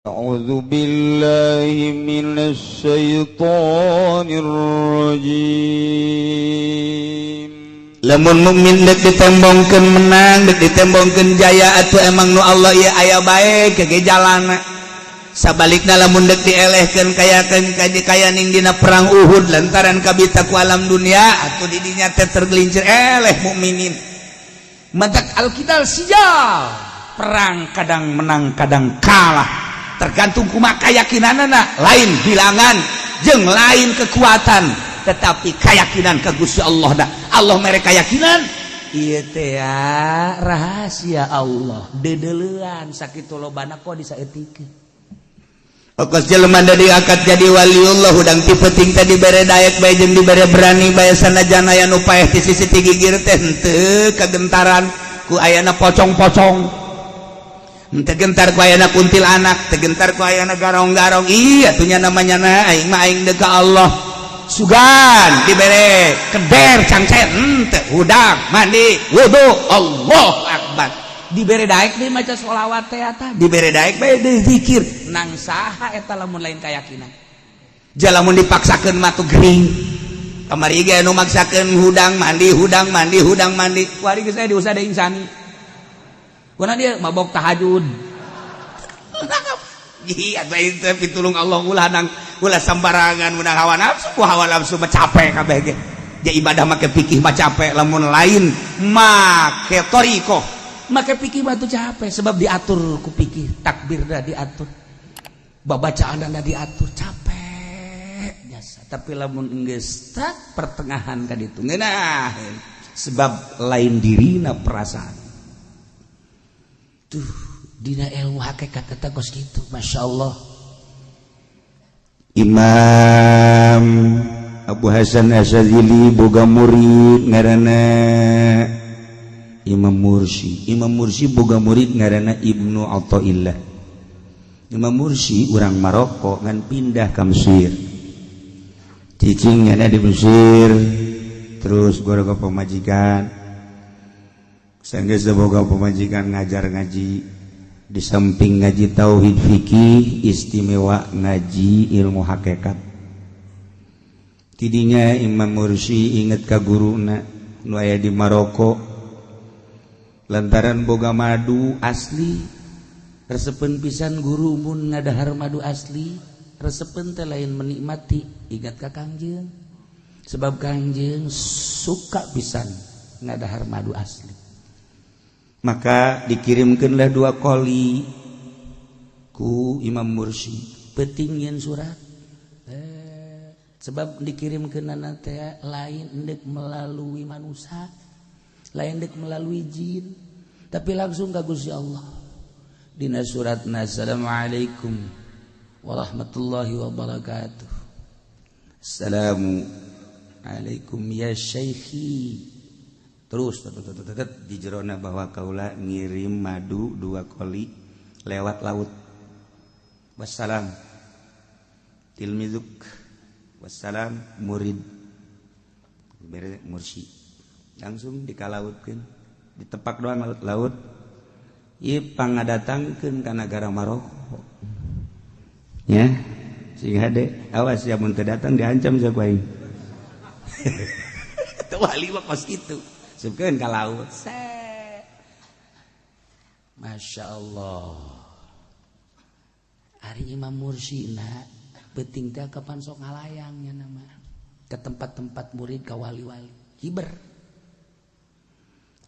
A'udzu billahi minasy syaithanir rajim. Lamun mukmin dek ditembongkeun menang, dek ditembongkeun jaya atuh emang nu Allah ieu aya bae ke jalana. Sabalikna lamun dek dielehkeun kayakeun kaya ning dina perang Uhud lantaran kabita ku alam dunia atuh di dinya teh tergelincir eleh mukminin. Matak alkitab sijal. Perang kadang menang kadang kalah. Tergantung kumaha keyakinanna, lain bilangan jeung lain kekuatan, tetapi keyakinan ka Gusti Allah da. Allah mere keyakinan ieu teh rahasia Allah dedeleuan sakitu lobana kok disaeutikeun. Okos jelema da diangkat jadi waliullah udang ti penting teh dibere daek bae jeung dibere berani bae sanajan aya nu paeh ti sisi ti gigir teh henteu kagentaran ku ayana pocong-pocong. Tegentar ku ayana kuntilanak, tegentar ku ayana garong-garong. Iya tuhnya namanya na aing mah aing deuk ka Allah. Sugan dibere keder cangcen henteu hudang mandi wudu Allahu akbar. Dibere daek deui maca sholawat teh eta, dibere daek bae deui zikir. Nang saha eta lamun lain keyakinan. Jalamun dipaksakeun mah tuh gering. Kamari ge anu maksakeun hudang mandi. Kuari geus aya diusah deui insani. Kuna dia mabok tahajud. Iya, lain teh pitulung Allah ulah sambarangan menang hawa nafsu mah capek kabeh ge. Ya ibadah make fikih mah capek, lamun lain make thariqah. Make fikih mah teu capek sebab diatur ku fikih, takbir da diatur. Babacaanna diatur, capek biasa. Tapi lamun geus tak pertengahan ka ditu ngeunaheun sebab lain dirina perasaan. Dina ilmu hakikat eta kos kitu, masyaallah. Imam Abu Hasan Asyadzili boga murid ngaranna Imam Mursi. Imam Mursi boga murid ngaranna Ibnu Athaillah. Imam Mursi urang Maroko ngan pindah ka Mesir. Cicingnya di Mesir, terus goroga pemajikan. Sanggeus boga pemajikan ngajar ngaji, di samping ngaji tauhid fikih istimewa ngaji ilmu hakikat. Tidinya Imam Mursi inget ka guruna nu aya di Maroko lantaran boga madu asli. Resepen pisan guru mun ngadahar madu asli, resepen teh lain menikmati ingat ka Kangjeng. Sebab Kangjeng suka pisan ngadahar madu asli. Maka dikirimkanlah 2 koli ku Imam Mursi petingin surat sebab dikirimkeunana teh lain endek melalui manusia, lain endek melalui jin, tapi langsung ka Gusti Allah. Dina suratna assalamualaikum warahmatullahi wabarakatuh. Assalamualaikum ya syaikhi. Terus di jerona bahwa kaula ngirim madu 2 koli lewat laut. Wassalam tilmizuk, wassalam murid bere Mursi. Langsung dikalautkeun, ditepak doang laut. Ieu pangadatangkeun ka nagara Maroko. Ya, sing hade awas ya mun teu datang diancam sa ku aing. Teu wali mah kos kitu. Subkeun ka laut. Masya Allah. Ari Imam Mursi na penting teh kapan sok ngalayangnya nama ke tempat-tempat murid ka wali-wali. Hiber.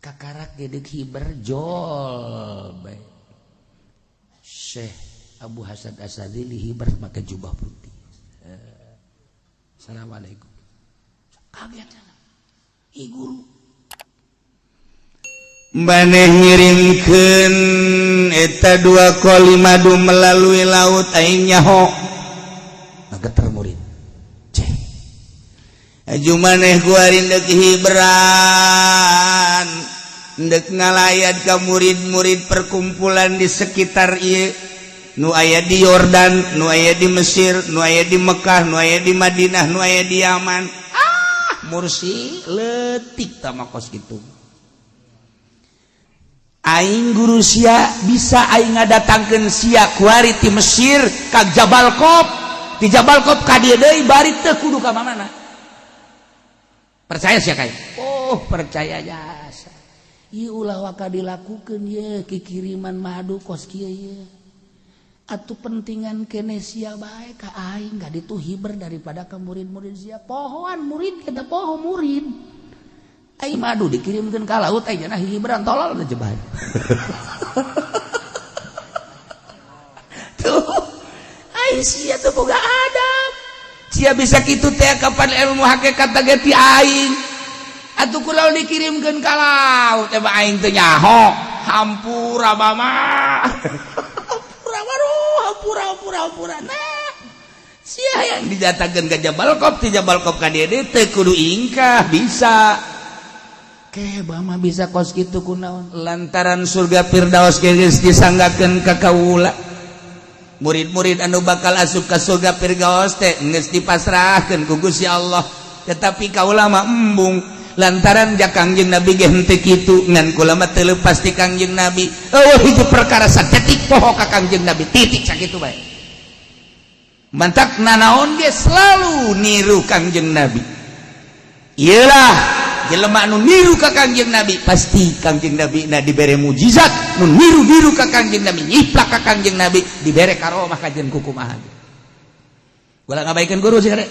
Kakarak gedeg hiber jol bae. Syekh Abu Hasan Asyadzili hiber make jubah putih. Assalamualaikum. Kaget cenah. I guru maneh ngirimkeun eta 2 koli madu melalui laut aing nyaho ngageter murid ceh aju maneh ku ari deuk hibran deuk ngalayat ka murid-murid perkumpulan di sekitar ieu nu aya di Yordan, nu aya di Mesir, nu aya di Mekah, nu aya di Madinah, nu aya di Yaman. Mursi leutik tah makos kitu. aing guru sia bisa aing ngadatangkeun sia kuari ti Mesir ka Jabal Qop, di Jabal Qop ka dieu deui bari teu kudu ka mana. Percaya sia kae? Oh, percaya jasa. Ieu ulah waka dilakukeun ye kikiriman madu kos kieu ye. Atuh pentingan kene sia bae ka aing ka ditu hiber daripada ka murid-murid sia. Pohoan murid kita poho murid. Aing madu dikirimkeun ka laut aing cenah hiberan tolol teh jebah. Tuh. Aing sia teu boga adab. Sia bisa kitu teh kapan ilmu hakikat teh ti aing. Atuh kunaon dikirimkeun ka laut teh aing teu nyaho. Hampura mama. Hampura. Nah, sia yang dijatakeun ka Jabal Qop, ti Jabal Qop ka dieu teu kudu ingkah bisa. Ke bama bisa kos kitu kunaon? Lantaran surga Firdaus geus disanggakeun ka kaula. Murid-murid anu bakal asup ka surga Firdaus teh geus dipasrahkeun ku Gusti Allah, tetapi kaula mah embung lantaran ja Kangjeng Nabi ge henteu kitu ngan kula mah teu leupas ti Kangjeng Nabi. Eueuh hiji perkara sadetik poho ka Kangjeng Nabi, titik sakitu bae. Mantak nanaon ge selalu niru Kangjeng Nabi. Iyalah jelema anu niru ka Kangjeng Nabi pasti Kangjeng Nabi na dibere mujizat, nu niru-niru ka Kangjeng Nabi nyiplak ka Kangjeng Nabi dibere karomah kajen kukumaha. Ulah ngabaikeun guru sih kade.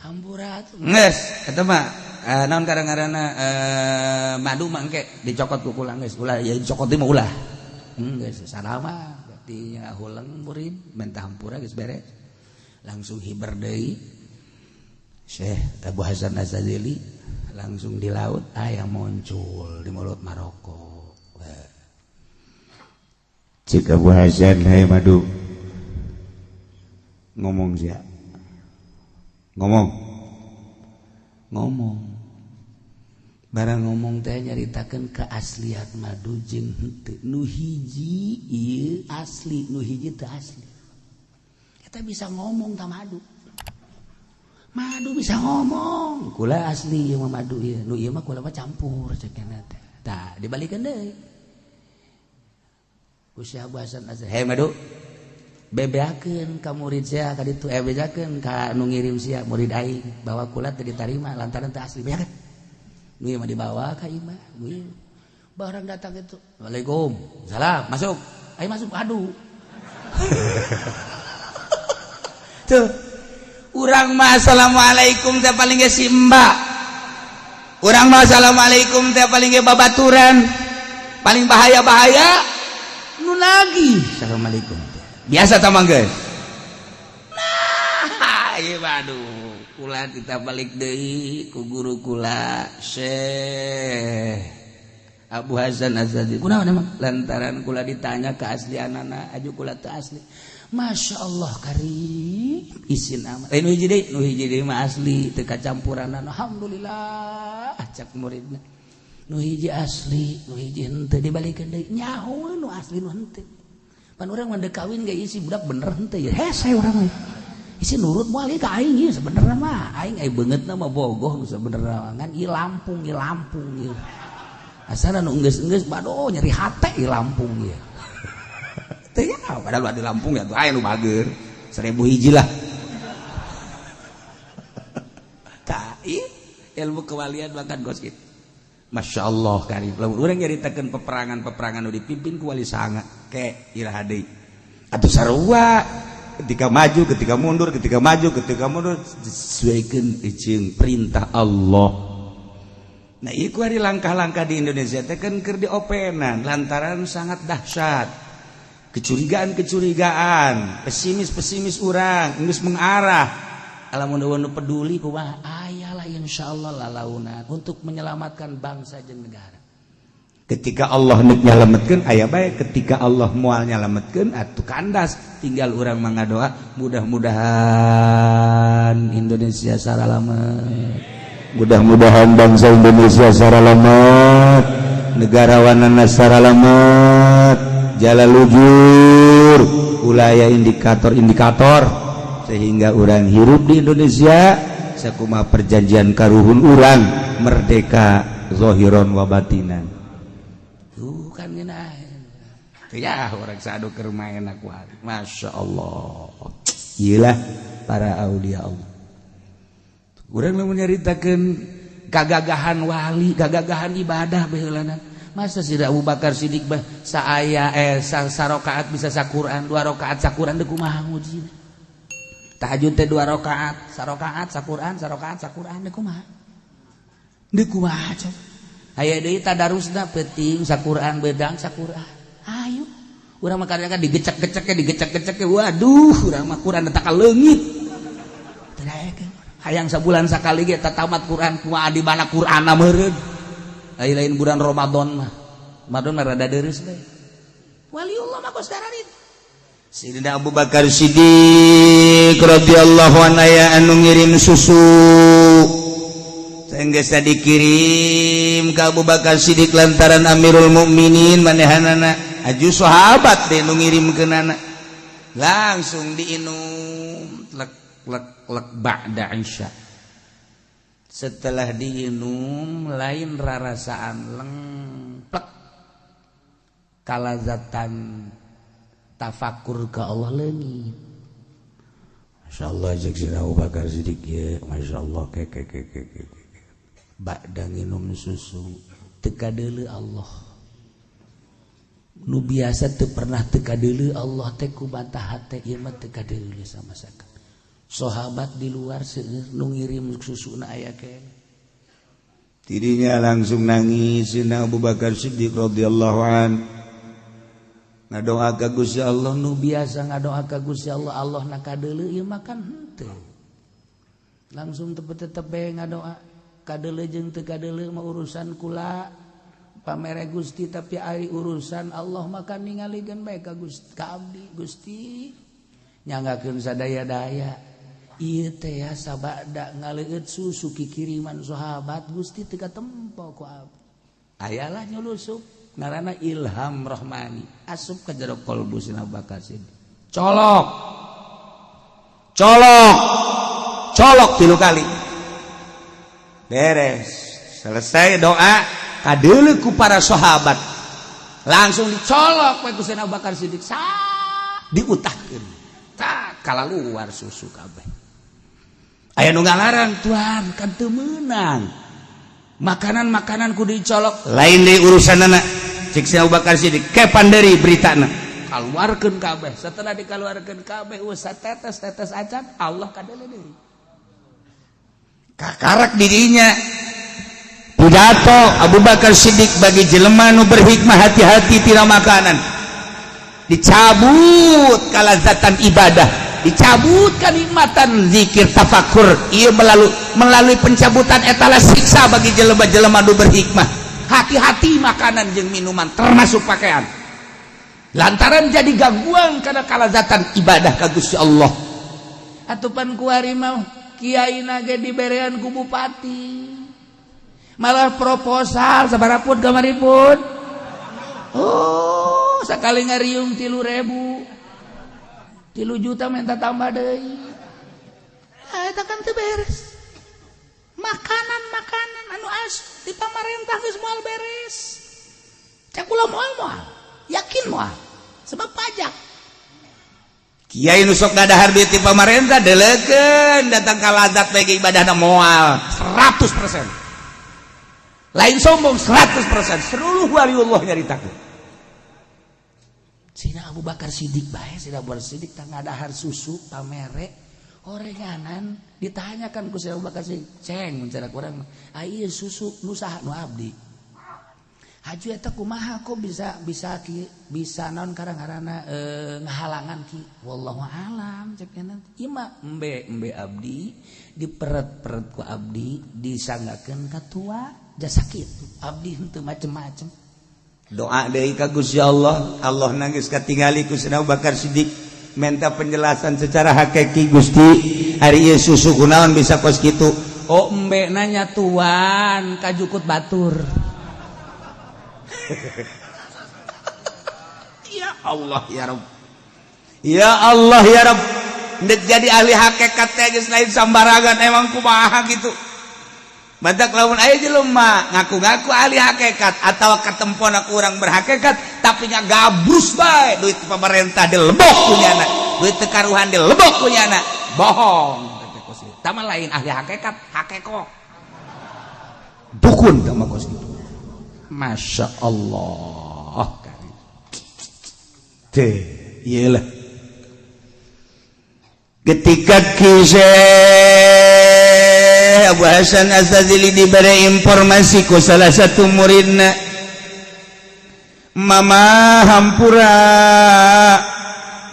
Hampura atuh. Geus, eta mah naon karang-karana madu mah engke dicokot ku kula geus. Ulah ya dicokot mah ulah. Geus salama berarti hulang murid mentah hampura geus beres. Langsung hiber deui. Syekh Abu Hasan Az-Zazili langsung di laut yang muncul di mulut Maroko. Cik Abu Hasan hai madu ngomong sia ngomong barang ngomong teh nyaritakeun keaslian madu jeung henteu nu hiji ieu asli nu hiji teu asli. Kita bisa ngomong ta madu bisa ngomong kula asli ieu mah madu ieu nu ieu mah kula mah campur cenah teh tah dibalikeun deui ku Syekh Abu Hasan Azhar he madu bebeakeun ka murid sia ka ditu bejakeun ka nu ngirim sia murid aing bahwa kula teu ditarima lantaran teu asli beakeun nu ieu mah dibawa ka imah nu ieu barang datang itu Waalaikum salam masuk ayo masuk aduh tuh urang mah assalamualaikum teh paling ge si mbak. Urang mah assalamualaikum teh paling ge babaturan. Paling bahaya-bahaya nu lagi assalamualaikum teh. Biasa tah mah geus. Nah, ieu aduh, kula kita balik deui ku guru kula Syekh Abu Hasan Az-Zazili. Kunaon emang? Lantaran kula ditanya keaslianana, aju kula teu asli. Masya Allah karim isin amat nu hiji deui mah asli teu kacampuran alhamdulillah cak muridna nu hiji asli nu hiji henteu dibalikeun deui nyaho nu asli nu henteu pan urang mah kawin ge isi budak bener henteu ya hese urang isi nurut moal ka aing ieu sabenerna mah aing ai beungeutna mah bogoh nu sabenerna ngan ieu Lampung ieu asana nu enggeus bado nyeri hate ieu Lampung ieu ya, padahal di Lampung ya tuh aya nu bager 1000 hiji lah. Tah ilmu kewalian makan gos kitu. Masya Allah karim. Lamun urang nyaritakeun peperangan nu dipimpin ku wali sanga ke iraha deui. Atuh sarua ketika maju, ketika mundur sesuaikeun jeung perintah Allah. Nah, ieu ku ari langkah-langkah di Indonesia teh kan keur diopenan lantaran sangat dahsyat. Kecurigaan, pesimis urang, geus mengarah. Alamun peduli kumaha ayalah insyaallah lalauna untuk menyelamatkan bangsa jeung negara. Ketika Allah nyalametkeun aya bae, ketika Allah moal nyalametkeun atuh kandas, tinggal urang mangadoa mudah-mudahan Indonesia saralamet. Mudah-mudahan bangsa Indonesia saralamet, negarawanana saralamet. Jalan lujur ulaya indikator sehingga orang hirup di Indonesia sakumaha perjanjian karuhun urang merdeka zahiron wa batinan. bukan geuna ya orang sadu keur main aku Masya Allah iyalah para aulia Allah urang lamun nyaritakeun gagagahan wali gagagahan ibadah baheulana masa si Abu Bakar Siddiq bah saaya sarakaat bisa saquran 2 rakaat saquran teh kumaha ngujina tahajud teh 2 rakaat sarakaat saquran teh kumaha deui kumaha coba aya deui tadarusna penting saquran bedang saquran ayo urang mah kadang digecek-gecek waduh urang mah Quran eta ka leungit teu hayang sabulan sakali ge tamat Quran kumaha di mana Qur'ana meureun lain bulan Ramadan mah rada deres bae waliullah mah kos dararit Sayyidina Abu Bakar Siddiq radhiyallahu anhu aya anu ngirim susu geus dikirim ka Abu Bakar Siddiq lantaran Amirul Mukminin manehanana aju sahabat teh nu ngirimkeunana langsung diinum lek ba'da isya setelah diinum lain rarasaan lengplek kalazatan tafakur ke Allah leungit masyaallah jeung Sayyidina Abu Bakar Siddiq ya masyaallah ke ba'da nginum susu teu kadeuleu Allah nu biasa teu pernah teu kadeuleu Allah teh ku bantah teh ieu mah teu kadeuleu sama sakali sahabat di luar seueur nu ngirim susuna aya keneh dirinya langsung nangis Sayyidina Abu Bakar Siddiq radhiyallahu an ngadoa ka Gusti Allah nu biasa ngadoa ka Gusti Allah Allah na kadeuleu ieu mah kan henteu langsung tetep bae ngadoa kadeuleu jeung teu kadeuleu mah urusan kula pamere Gusti tapi ari urusan Allah mah kan ningalikeun bae ka Gusti ka abdi Gusti nyanggakeun sadaya-daya ieu teh ya sabada ngaleueut susu kikiriman sahabat Gusti teu katempo ku abdi ayalah nyulusup ngaranna ilham rahmani asup ka jero qalbu Sayyidina Abu Bakar Siddiq colok 3 kali beres selesai doa kadeuleu ku para sahabat langsung dicolok ku Sayyidina Abu Bakar Siddiq diutahkeun tak kalaluar susu kabeh aya nu ngalarang tuan kan teu meunang makanan kudu dicolok lain deui urusanana cik Abu Bakar Siddiq kepan deui beritana kaluarkeun kabeh setelah dikaluarkeun kabeh satetes acan Allah kadeuleu deui kakarak dirinya pidato Abu Bakar Siddiq bagi jelema nu berhikmah hati-hati tina makanan dicabut kalazatan ibadah dicabut kenikmatan zikir tafakur ieu melalui pencabutan etala siksa bagi jelema-jelema nu berhikmah hati-hati makanan jeung minuman termasuk pakaian lantaran jadi gangguan kana kalazatan ibadah ka Gusti Allah atupan kuari mah kiaina ge diberean ku bupati malah proposal sabarapun kamaripun oh sakali ngariung 3.000 3 juta minta tambah deui eta kan teu beres makanan anu asup di pamarentah geus moal beres cak kula moal yakin moal sebab pajak kiai nu sok ngadahar duit di pamarentah deleukeun datang ka lazat bagi ibadahna moal 100% lain sombong 100% seluruh waliullah nyaritakeun Sayyidina Abu Bakar Siddiq bae Sayyidina Abu Bakar Siddiq tang ngadahar susu pamere orenganan ditanyakan ku Sayyidina Abu Bakar Siddiq ceng mencara kurang ieu susu nu saha nu abdi haju eta kumaha kok bisa naon karang-karana ngahalangan ki wallahu alam cek enak ieu mah embe abdi diperet-peret ku abdi disanggakeun ka tua jasa kitu abdi henteu macem-macem doa deui ka Gusti Allah Allah nangis katingali ku Sayyidina Abu Bakar Siddiq minta penjelasan secara hakiki Gusti ari ieu susu kunaon bisa kos kitu oh embe nanya tuan kajukut batur ya Allah ya Rabb ya Allah ya Rabb ndek jadi ahli hakikat teh geus lain sambarangan emang kumaha gitu badak lamun aya jelema ngaku-ngaku ahli hakikat atau katempona kurang berhakikat tapi ngagabrus bae duit pemerintah dilebok kunyana duit tekaruhan dilebok kunyana bohong tama lain ahli hakikat hakeko dukun tama kos gitu Masya Allah teh iyalah ketika kisah Abu Hasan Az-Zazili diberi informasi ku salah satu muridna mama hampura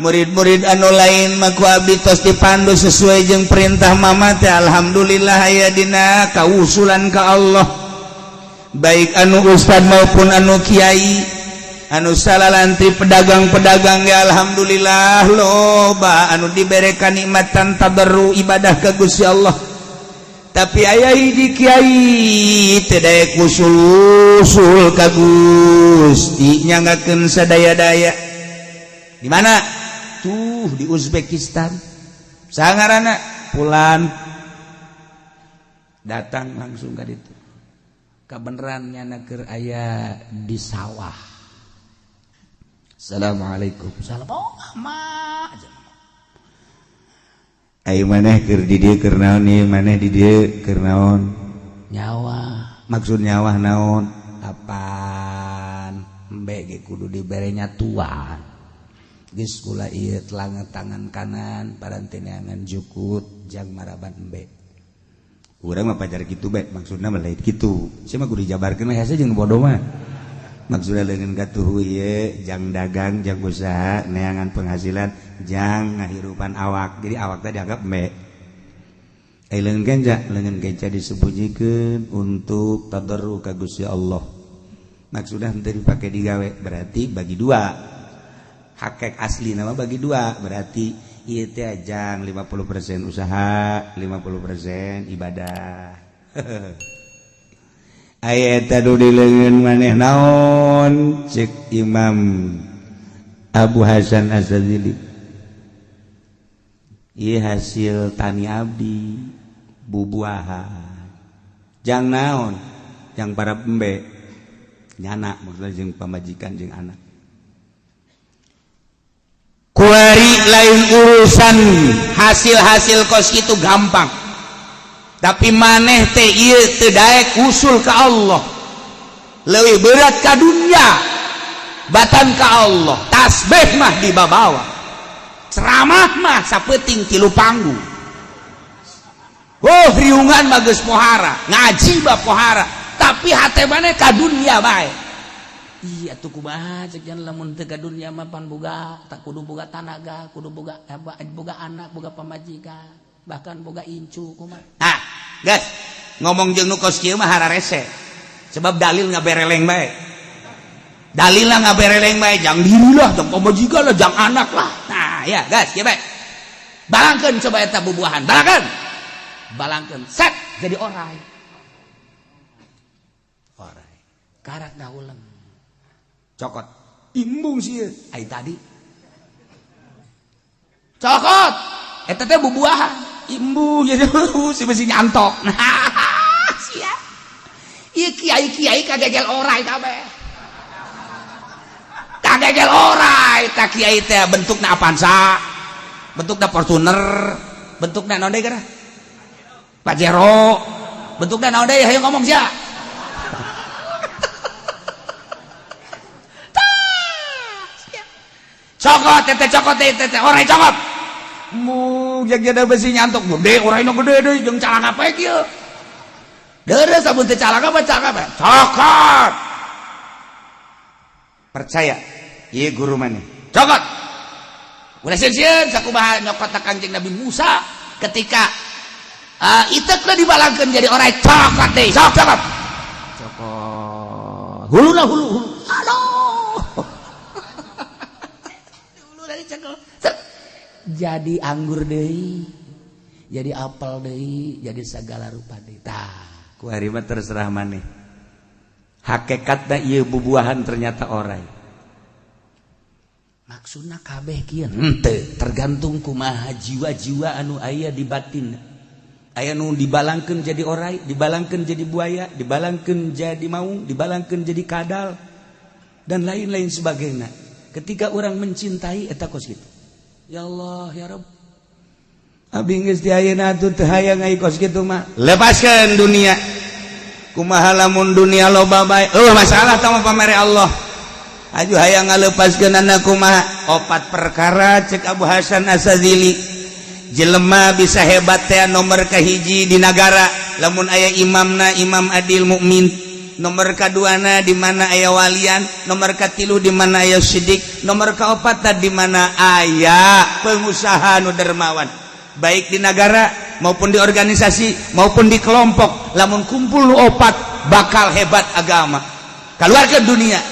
murid-murid anu lain mah ku abdi tos dipandu sesuai jeung perintah mama teh alhamdulillah aya dina kausulan ka Allah baik anu ustad maupun anu kiai anu salalantri pedagang-pedagang ya alhamdulillah loba anu diberikan nikmatan tabarru ibadah ka Gusti Allah tapi aya hiji kiai teu daek usul-usul ka Gusti nyangakeun sadaya-daya di mana tuh di Uzbekistan sangarana Pulan datang langsung ka ditu kabeneran nyana keur aya di sawah. Assalamualaikum. Salam. Oh, ama aja. Ayo maneh keur di dieu keur naon ieu maneh di dieu keur naon? Nyawa. Maksud nyawa naon? Apaan? Embe ge kudu diberenya tuan. Geus kula ieu telanget tangan kanan paranteneangan jukut jang maraban embe. Urang mah pacar kitu bae maksudna mah lain kitu. Sia mah kudu dijabarkeun mah hese jeung bodoh mah. Maksudna leungeun katuh ieu jang dagang jang usaha neangan penghasilan jang ngahirupan awak. Jadi awak teh dianggap embe. Leungeun kenca, leungeun kenca disembunjikeun untuk tadarruk ka Gusti Allah. Maksudna henteu dipake digawe berarti bagi dua. Hakek asli nama bagi dua berarti ieu teh jang 50% usaha, 50% ibadah. Aya eta nu dileungeun maneh naon cek Imam Abu Hasan Az-Zazili. Ieu hasil tani abdi bubuahan. Jang naon? Jang para pembe. Nyana maksudna jeung pamajikan jeung anak. Kuari lain urusan hasil-hasil kos itu gampang tapi maneh teh ieu teu daek usul ka Allah leuwih berat ka dunya batan ka Allah tasbih mah dibabawa ceramah mah sapeuting 3 panggung oh riungan mah geus pohara ngaji mah pohara tapi hate maneh ka dunya bae. Iya tuh kumaha cek jan lamun teu ka dunya mah pan boga tak kudu boga tanaga kudu boga anak boga pamajikan bahkan boga incu kumaha. Nah, guys, ngomong jeung nu kos kieu mah hararese. Sebab dalil ngabereleng bae. Dalilna ngabereleng bae jang diri lah, jang pamajikan lah, jang anak lah. Nah, ya guys, kieu bae. Balangkeun coba eta bubuahan, balangkeun. Balangkeun set jadi orai. Orai. Karak daulem. Cokot imbung sih ai tadi cokot eta teh bubuahan imbung jadi si besi nyantok nah sia ieu kiai-kiai kagegel orai kabeh kagegel orai ta kiai teh bentukna Avanza bentukna Fortuner bentukna naon deui gara Pajero bentukna naon deui hayu ngomong sia cokot tete orai cokot mu jaga besi nyantok gede orai nu gede deui jeung calanga pae kieu deureuh sabun teh calanga apa cokot percaya ieu guru maneh cokot ulah sieun sakumaha nyokot ka Kanjeng Nabi Musa ketika itekna dibalangkeun jadi orai cokot deui cokot huluna hulu aduh jadi anggur deui jadi apel deui jadi segala rupa deui tah ku ari mah terserah maneh hakikatna ieu bubuahan ternyata orai maksudna kabeh kieu henteu tergantung kumaha jiwa-jiwa anu aya di batin aya nu dibalangkeun jadi orai, dibalangkeun jadi buaya, dibalangkeun jadi maung, dibalangkeun jadi kadal dan lain-lain sebagainya. Ketika orang mencintai eta kos kitu. Ya Allah ya Rabb, abdi geus di ayeuna atuh teu hayang ai kos kitu mah. Lepaskeun dunia. Kumaha lamun dunia loba bae. Masalah tah mah pamere Allah. Aju hayang ngalepaskeun anak kumaha? 4 perkara cek Abu Hasan Asadzili. Jelema bisa hebat teh nomor kahiji di negara lamun aya imamna imam adil mukmin, nomor kaduana di mana aya walian, nomor katilu di mana aya siddiq, nomor kaopat di mana aya pengusaha nu dermawan. Baik di negara maupun di organisasi maupun di kelompok, lamun kumpul nu 4 bakal hebat agama. Kaluarkeun dunia.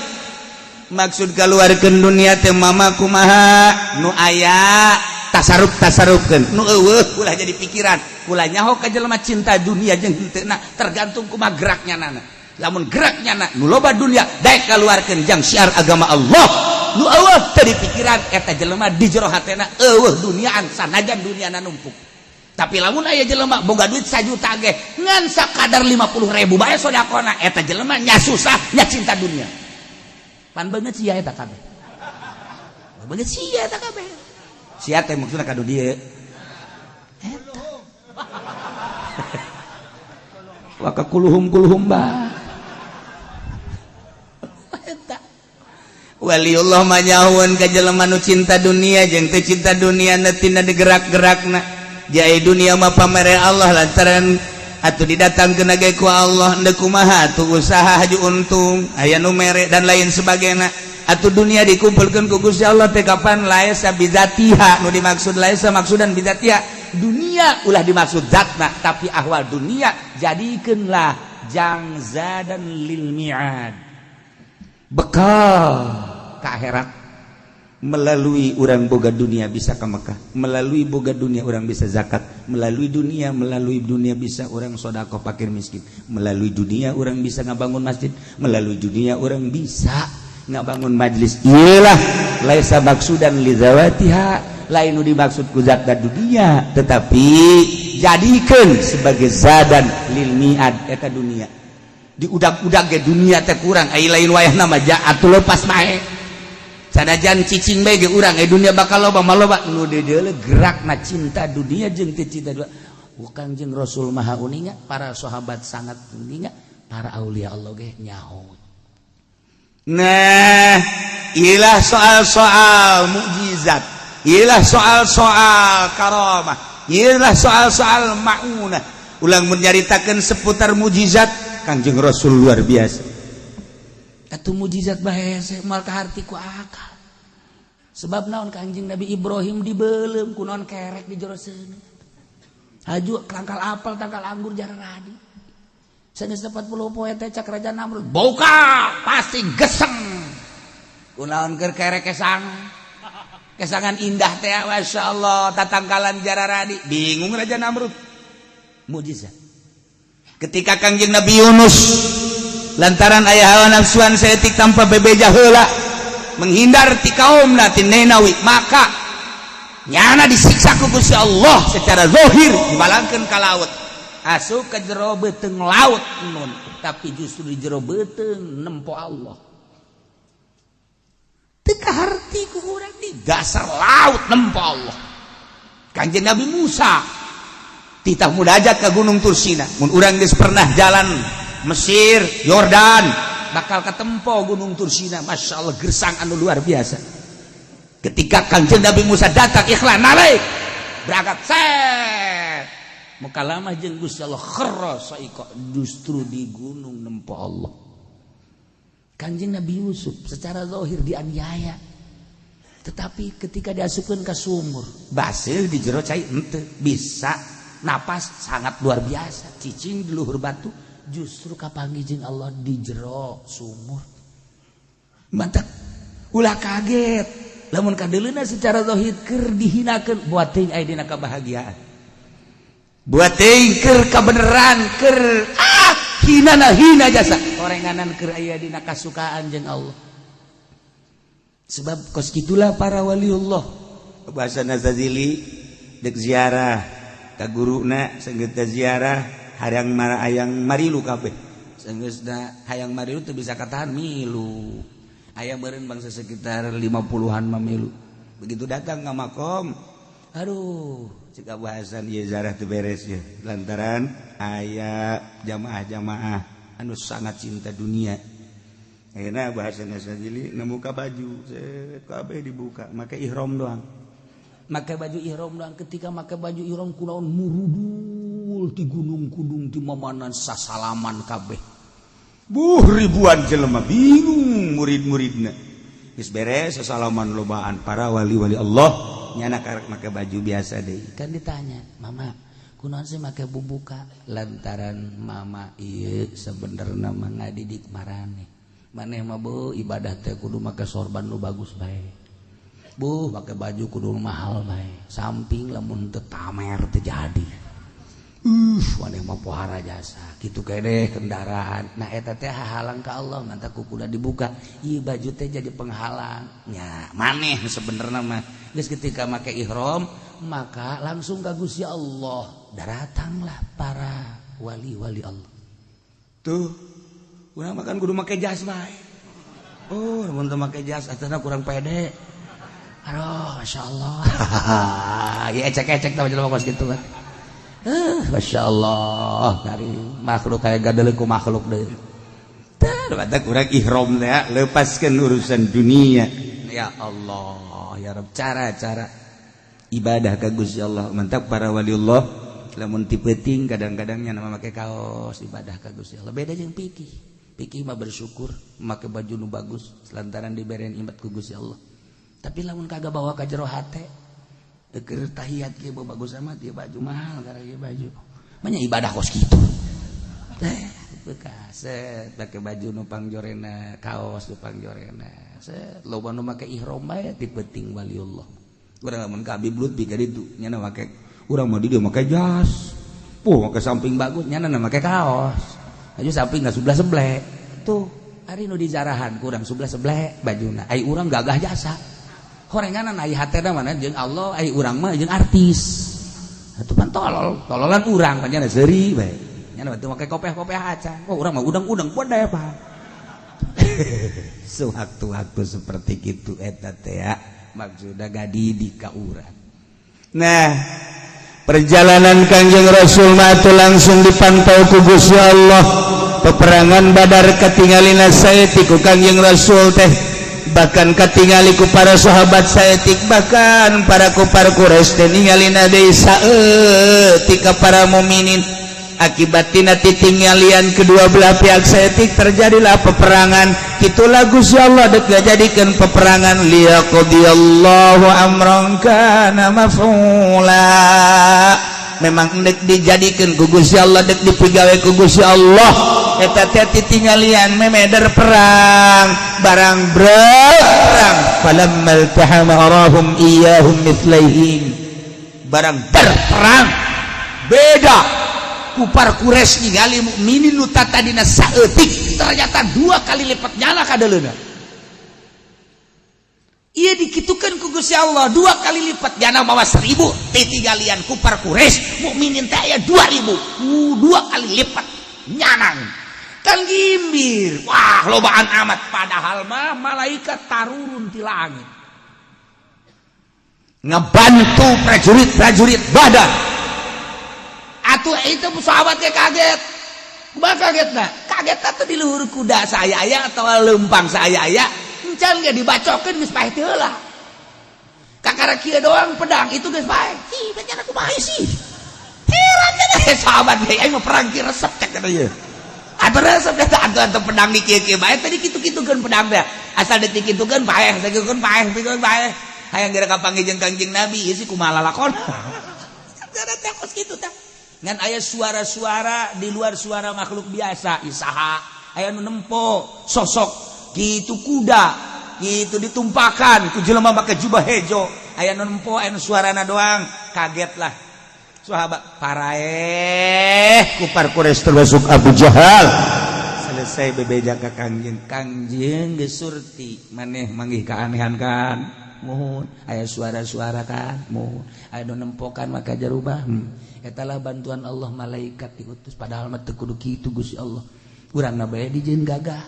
Maksud kaluarkeun dunia teh mama kumaha? Nu aya tasarruf-tasarrufkeun, nu eueuh ulah jadi pikiran, ulah nyaho ka jelema cinta dunia jeung henteu tergantung kumaha geraknya nana. Lamun geraknya na nu loba dunia daek kaluarkeun jang syiar agama Allah, nu eueuh teu dipikiran eta jelema di jero hatena eueuh duniaan sanajan duniana numpuk. Tapi lamun aya jelema boga duit 1 juta ge ngan sakadar 50.000 bae sodakona, eta jelema nya susah nya cinta dunia. Pan beungeut sia eta kabeh. Beungeut sia eta kabeh. Sia teh maksudna kadu dieu. Eta. Wa kuluhum ba. Eta. Waliullah mah nyahoeun ka jelema nu cinta dunia jeung teu cinta dunia tina digerak-gerakna. Jai dunia mah pamere Allah lantaran atuh didatangkeun ge ku Allah henteu kumaha atuh usaha haju untung, aya nu mere dan lain sebagainya. Atuh dunia dikumpulkeun ku Gusti Allah teh kapan laisa bizatiha, nu dimaksud laisa maksudan bizatiha dunia ulah dimaksud zatna, tapi ahwal dunia jadikeunlah jangzadan lil mi'ad, bekal ka akhirat. Melalui urang boga dunia bisa ka Mekah, melalui boga dunia urang bisa zakat, melalui dunia bisa urang sedekah fakir miskin, melalui dunia urang bisa ngabangun masjid, melalui dunia urang bisa ngabangun majlis. Iyalah laisa maksudan li zawatiha, lain nu dimaksud ku zat dunia, tetapi jadikeun sebagai zadan lil mi'ad eta dunia. Di udag-udag ge dunia teh kurang, ai lain wayahna mah atuh lepas bae. Sanajan cicing bae ge urang dunia bakal loba maloba nu dedeule gerakna cinta dunia jeung teu cinta dunia. Bukan jeung Rasul maha uninga, para sahabat sangat uninga, para aulia Allah ge nyaho. Nah, ilah soal-soal mukjizat, ilah soal-soal karamah, ilah soal-soal maunah. Ulang menyaritakeun seputar mukjizat Kangjeng Rasul luar biasa. Atuh mukjizat bae moal kaharti ku akal. Sebab naon Kangjeng Nabi Ibrahim dibeuleum ku naon kerek di jero seuneu. Haju tangkal apel tangkal anggur jararadi. Sanes 40 poe teh cak Raja Namrud. Buka pasti geseng. Kunaon keur kerek kesang. Kesangan indah teh masyaallah tatangkalan jararadi. Bingung Raja Namrud. Mukjizat. Ketika Kangjeng Nabi Yunus lantaran aya hawa nafsuan saeutik tanpa bebeja heula menghindar ti kaumna ti Ninawi, maka nyana disiksa ku Gusti Allah secara zahir dibalangkeun ka laut. Asup ke jero beuteung laut nun, tapi justru di jero beuteung nempo Allah. Teu kaharti ku urang di dasar laut nempo Allah. Kanjeng Nabi Musa titah mudajat ka Gunung Tursina. Mun urang geus pernah jalan Mesir, Yordan, bakal ketempo Gunung Tursina. Masya Allah gersang anu luar biasa. Ketika Kanjeng Nabi Musa datang ikhlas naik berangkat set mukalamah jeung Gusti Allah kharra sa'iqa, justru di gunung nempo Allah. Kanjeng Nabi Yusuf secara zahir dianiaya, tetapi ketika diasupkeun ka sumur baseuh di jero cai henteu bisa napas sangat luar biasa, cicing di luhur batu, justru kapanggih jeung Allah di jero sumur. Mantap ulah kaget lamun kadeleuna secara zahir keur dihinakeun, buat teuing aya dina kabahagiaan, buat teuing keur kabeneran, keur hina jasa orenganan keur aya dina kasukaan jeung Allah. Sebab kos kitulah para waliullah bahasa Nazazili dek ziarah ka guruna senggeta ziarah hayang marilu kabeh senggeusna hayang marilu teu bisa katahan milu aya meureun bangsa sekitar 50-an mamilu begitu datang ka makom aduh cek bahasan ieu ziarah teu beres ya lantaran aya jamaah-jamaah anu sangat cinta dunia. Ayeuna bahasana sajili nemu ka baju kabeh dibuka make ihram doang. Make baju ihram doang ketika make baju ihram kunaon murudul di gunung-gunung di mamanan sasalaman kabeh. Ribuan jelema bingung murid-muridna. Geus beres sasalaman lobaan para wali-wali Allah nyana karek make baju biasa deui. Kan ditanya, "Mama, kunaon sih make bubuka?" Lantaran mama ieu sebenarnya mah ngadidik marane. Maneh mah bu ibadah teh kudu make sorban nu bagus bae. Bu make baju kudu mahal bae. Samping lamun teu tamer teu jadi. Maneh mah pohara jasa. Kitu keneh kendaraan. Nah eta teh hahalang ka Allah mantap kukuda dibuka. Ieu baju teh jadi penghalang. Nya maneh sebenarnya mah geus ketika make ihram maka langsung ka Gusti Allah. Datanglah para wali-wali Allah. Tuh urang makan kudu make jas bae. Mun teu make jas atasna kurang pede. Aduh, masyaallah. Ya ecek-ecek tah jelema kos kitu kan. Masyaallah, dari makhluk kaya gadeul ku makhluk deui. Tah batak urang ihram teh lepaskeun urusan dunia. Ya Allah, ya Rabb cara-cara ibadah ka Gusti Allah. Mantap para waliullah lamun ti peuting kadang-kadang nya nama make kaos ibadah ka Gusti Allah. Beda jeung pikih. Pikih mah bersyukur make baju nu bagus lantaran diberen imat ku Gusti Allah. Tapi lamun kagak bawa ka jero hate keur tahiyat kieu bagus amat ieu baju mahal gara ieu baju. Manya ibadah kos kitu. Bekas make baju nu pangjorena, kaos nu pangjorena. Loba nu make ihram bae ti penting waliullah. Urang lamun ka Habib Lutfi ka ditu nya make urang mah di dieu make jas. Make samping bagus nya make kaos. Aju samping nggak sebelah tuh hari nu dijarahan kurang sebelah bajuna ai urang gagah jasa horenganan ai hatena mana jeung Allah ai urang mah jeung artis atuh pan tololan urang panjana seuri bae nya teu make kopeh-kopeh acan urang mah udang-udang podeh pa sewaktu-waktu seperti kitu eta teh ya maksudna gadidik ka urang. Nah perjalanan Kanjeng Rasul matu langsung dipantau ku Gusti Allah. Peperangan Badar katingalina saeutik ku Kanjeng Rasul teh bahkan katingali ku para sahabat saeutik bahkan para kufar Quraisy teh ningalina deui saeutik ka para mukminin. Akibatina titinggalian kedua belah pihak saeutik terjadilah peperangan. Kitulah Gusti Allah deuk ngajadikeun peperangan liyaqdiyallahu amran kana maf'ula. Memang deuk dijadikeun ku Gusti Allah deuk dipigawe ku Gusti Allah eta teh titinggalian memeder perang barang perang falammal tahama arahum iyyahum mithlaihim barang berperang beda kufar Quraisy ningali mukminin nu tatadina saeutik ternyata 2 kali lipat nyana kadeleuna. Ieu dikitukeun ku Gusti Allah 2 kali lipat nyana mawa 1000 titinggalian kufar Quraisy mukminin teh aya 2000 2 kali lipat nyanang. Kan gimbir, wah lobaan amat padahal mah malaikat tarurun ti langit ngebantu prajurit-prajurit Badar. Atuh itu sahabat ge kaget. Kumaha kagetna? Kagetna teh di luhur kuda saya aya atau lempang saya aya, encan ge dibacokeun geus paeh teu lah. Kakara kieu doang pedang itu geus paeh. Ih, benyana kumaha sih? Heran teh sahabat ge aing mah perang ki resep cek kana ieu. Atuh resep dah atuh pedang di kieu-kieu bae tadi kitu-kitukeun pedang teh. Asal ditikitukeun paeh, sageukeun paeh, pikeun paeh. Hayang geura kapanggih jeung Kangjeng Nabi, ieu sih kumaha lalakon. Gara teh kos kitu teh. Ngan aya suara-suara di luar suara makhluk biasa, isaha aya nu nempo sosok kitu kuda, kitu ditumpakan ku jelema make jubah hejo, aya nu nempo aya nu suarana doang, kagetlah sahabat paraeh kufar Quraisy termasuk Abu Jahal. Selesai bebeja ka Kangjeng geus surti maneh manggih kaanehan kan mohon aya suara-suara kan mohon aya nu nempokan maka jarubah etalah bantuan Allah malaikat diutus padahal mah teu kudu kitu Gusti Allah urangna bae dijieun gagah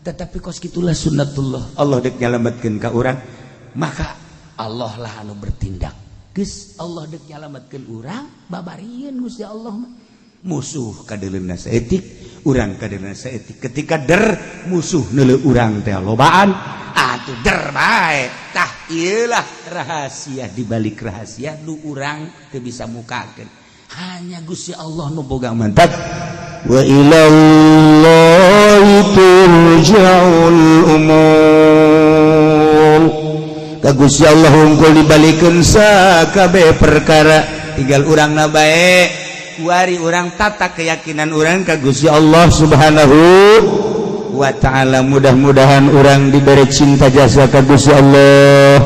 tetapi kos kitulah sunnatullah Allah dek nyalametkeun ka urang maka Allah lah anu bertindak geus Allah dek nyalametkeun urang babarieun Gusti Allah musuh kadeulina saeutik urang kadeulina saeutik ketika der musuh neuleuh urang teh lobaan atuh der bae tah ieu lah rahasia di balik rahasia nu urang teu bisa mukakeun hanya Gusti Allah nu boga mantap wa ilallahi turja'ul umur ka Gusti Allah hungkul dibalikeun sakabeh perkara tinggal urangna bae wari urang tata keyakinan urang ka Gusti Allah Subhanahu wa ta'ala mudah-mudahan urang diberi cinta jasa ka Gusti Allah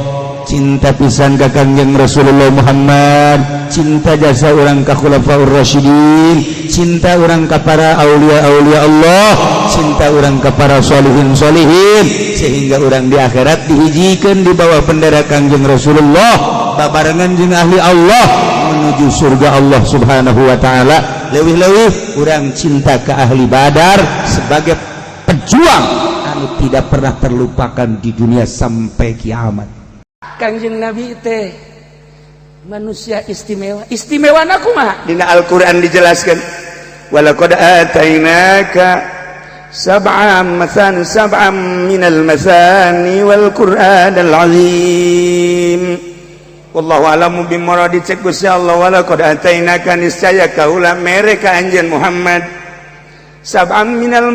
cinta pisan ka Kangjeng Rasulullah Muhammad cinta jasa urang ka khulafaur rasyidin cinta urang ka para aulia-aulia Allah cinta urang ka para sholihin-sholihin sehingga urang di akhirat dihijikeun di bawah bendera Kangjeng Rasulullah babarengan jeung ahli Allah menuju surga Allah Subhanahu wa ta'ala leuwih-leuwih urang cinta ke ahli Badar sebagai pejuang anu tidak pernah terlupakan di dunia sampai kiamat. Kangjeng Nabi teh manusia istimewa na kumaha dina Al-Qur'an dijelaskan walaqad atainaka sab'an minal masani wal qur'anal azim wallahu a'lamu bimuradi cek Gusti Allah walaqad atainaka niscaya kaula mere ka anjeun Muhammad sab'an minal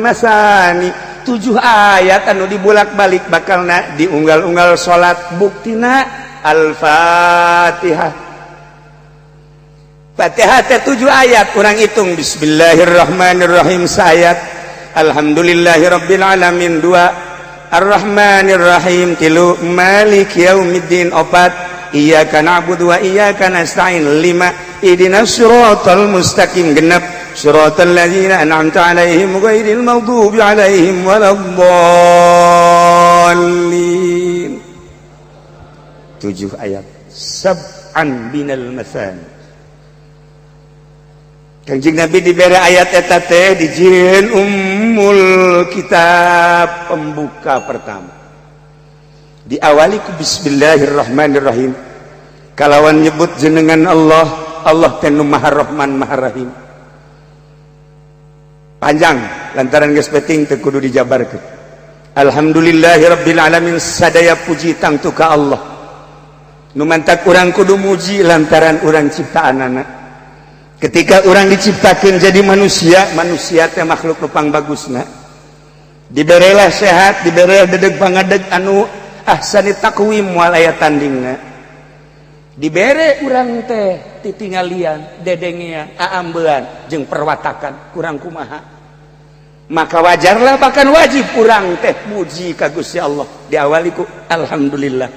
masani 7 ayat anu dibulak-balik bakalna diunggal-unggal salat buktina Al-Fatihah Fatihah teh 7 ayat urang hitung bismillahirrahmanirrahim sayat alhamdulillahirabbil alamin 2 Ar-Rahmanir-Rahim 3 Malik Yaumiddin 4 Iyyaka na'budu wa iyyaka nasta'in 5 Ihdinas siratal mustaqim 6 Siratal ladzina an'amta 'alaihim ghairil maghdubi 'alaihim waladdallin 7 ayat sab'an binal masani Kanjeng Nabi diberi ayat eta teh dijieun ummul kitab pembuka pertama diawali ku bismillahirrahmanirrahim kalawan nyebut jenengan Allah Allah teh nu Maha Rahman Maha Rahim panjang lantaran geus penting teu kudu dijabarkeun alhamdulillahirabbil alamin sadaya puji tangtu ka Allah nu mantak urang kudu muji lantaran urang ciptaanana ketika orang diciptakan jadi manusia teh makhluk lupang bagusna diberilah sehat diberilah dedeg pangadeg anu ahsani taqwim wal aya tandingna dibere urang teh titingalian dedengean aambean jeung perwatakan kurang kumaha maka wajarlah bahkan wajib urang teh muji ka Gusti Allah diawali ku alhamdulillah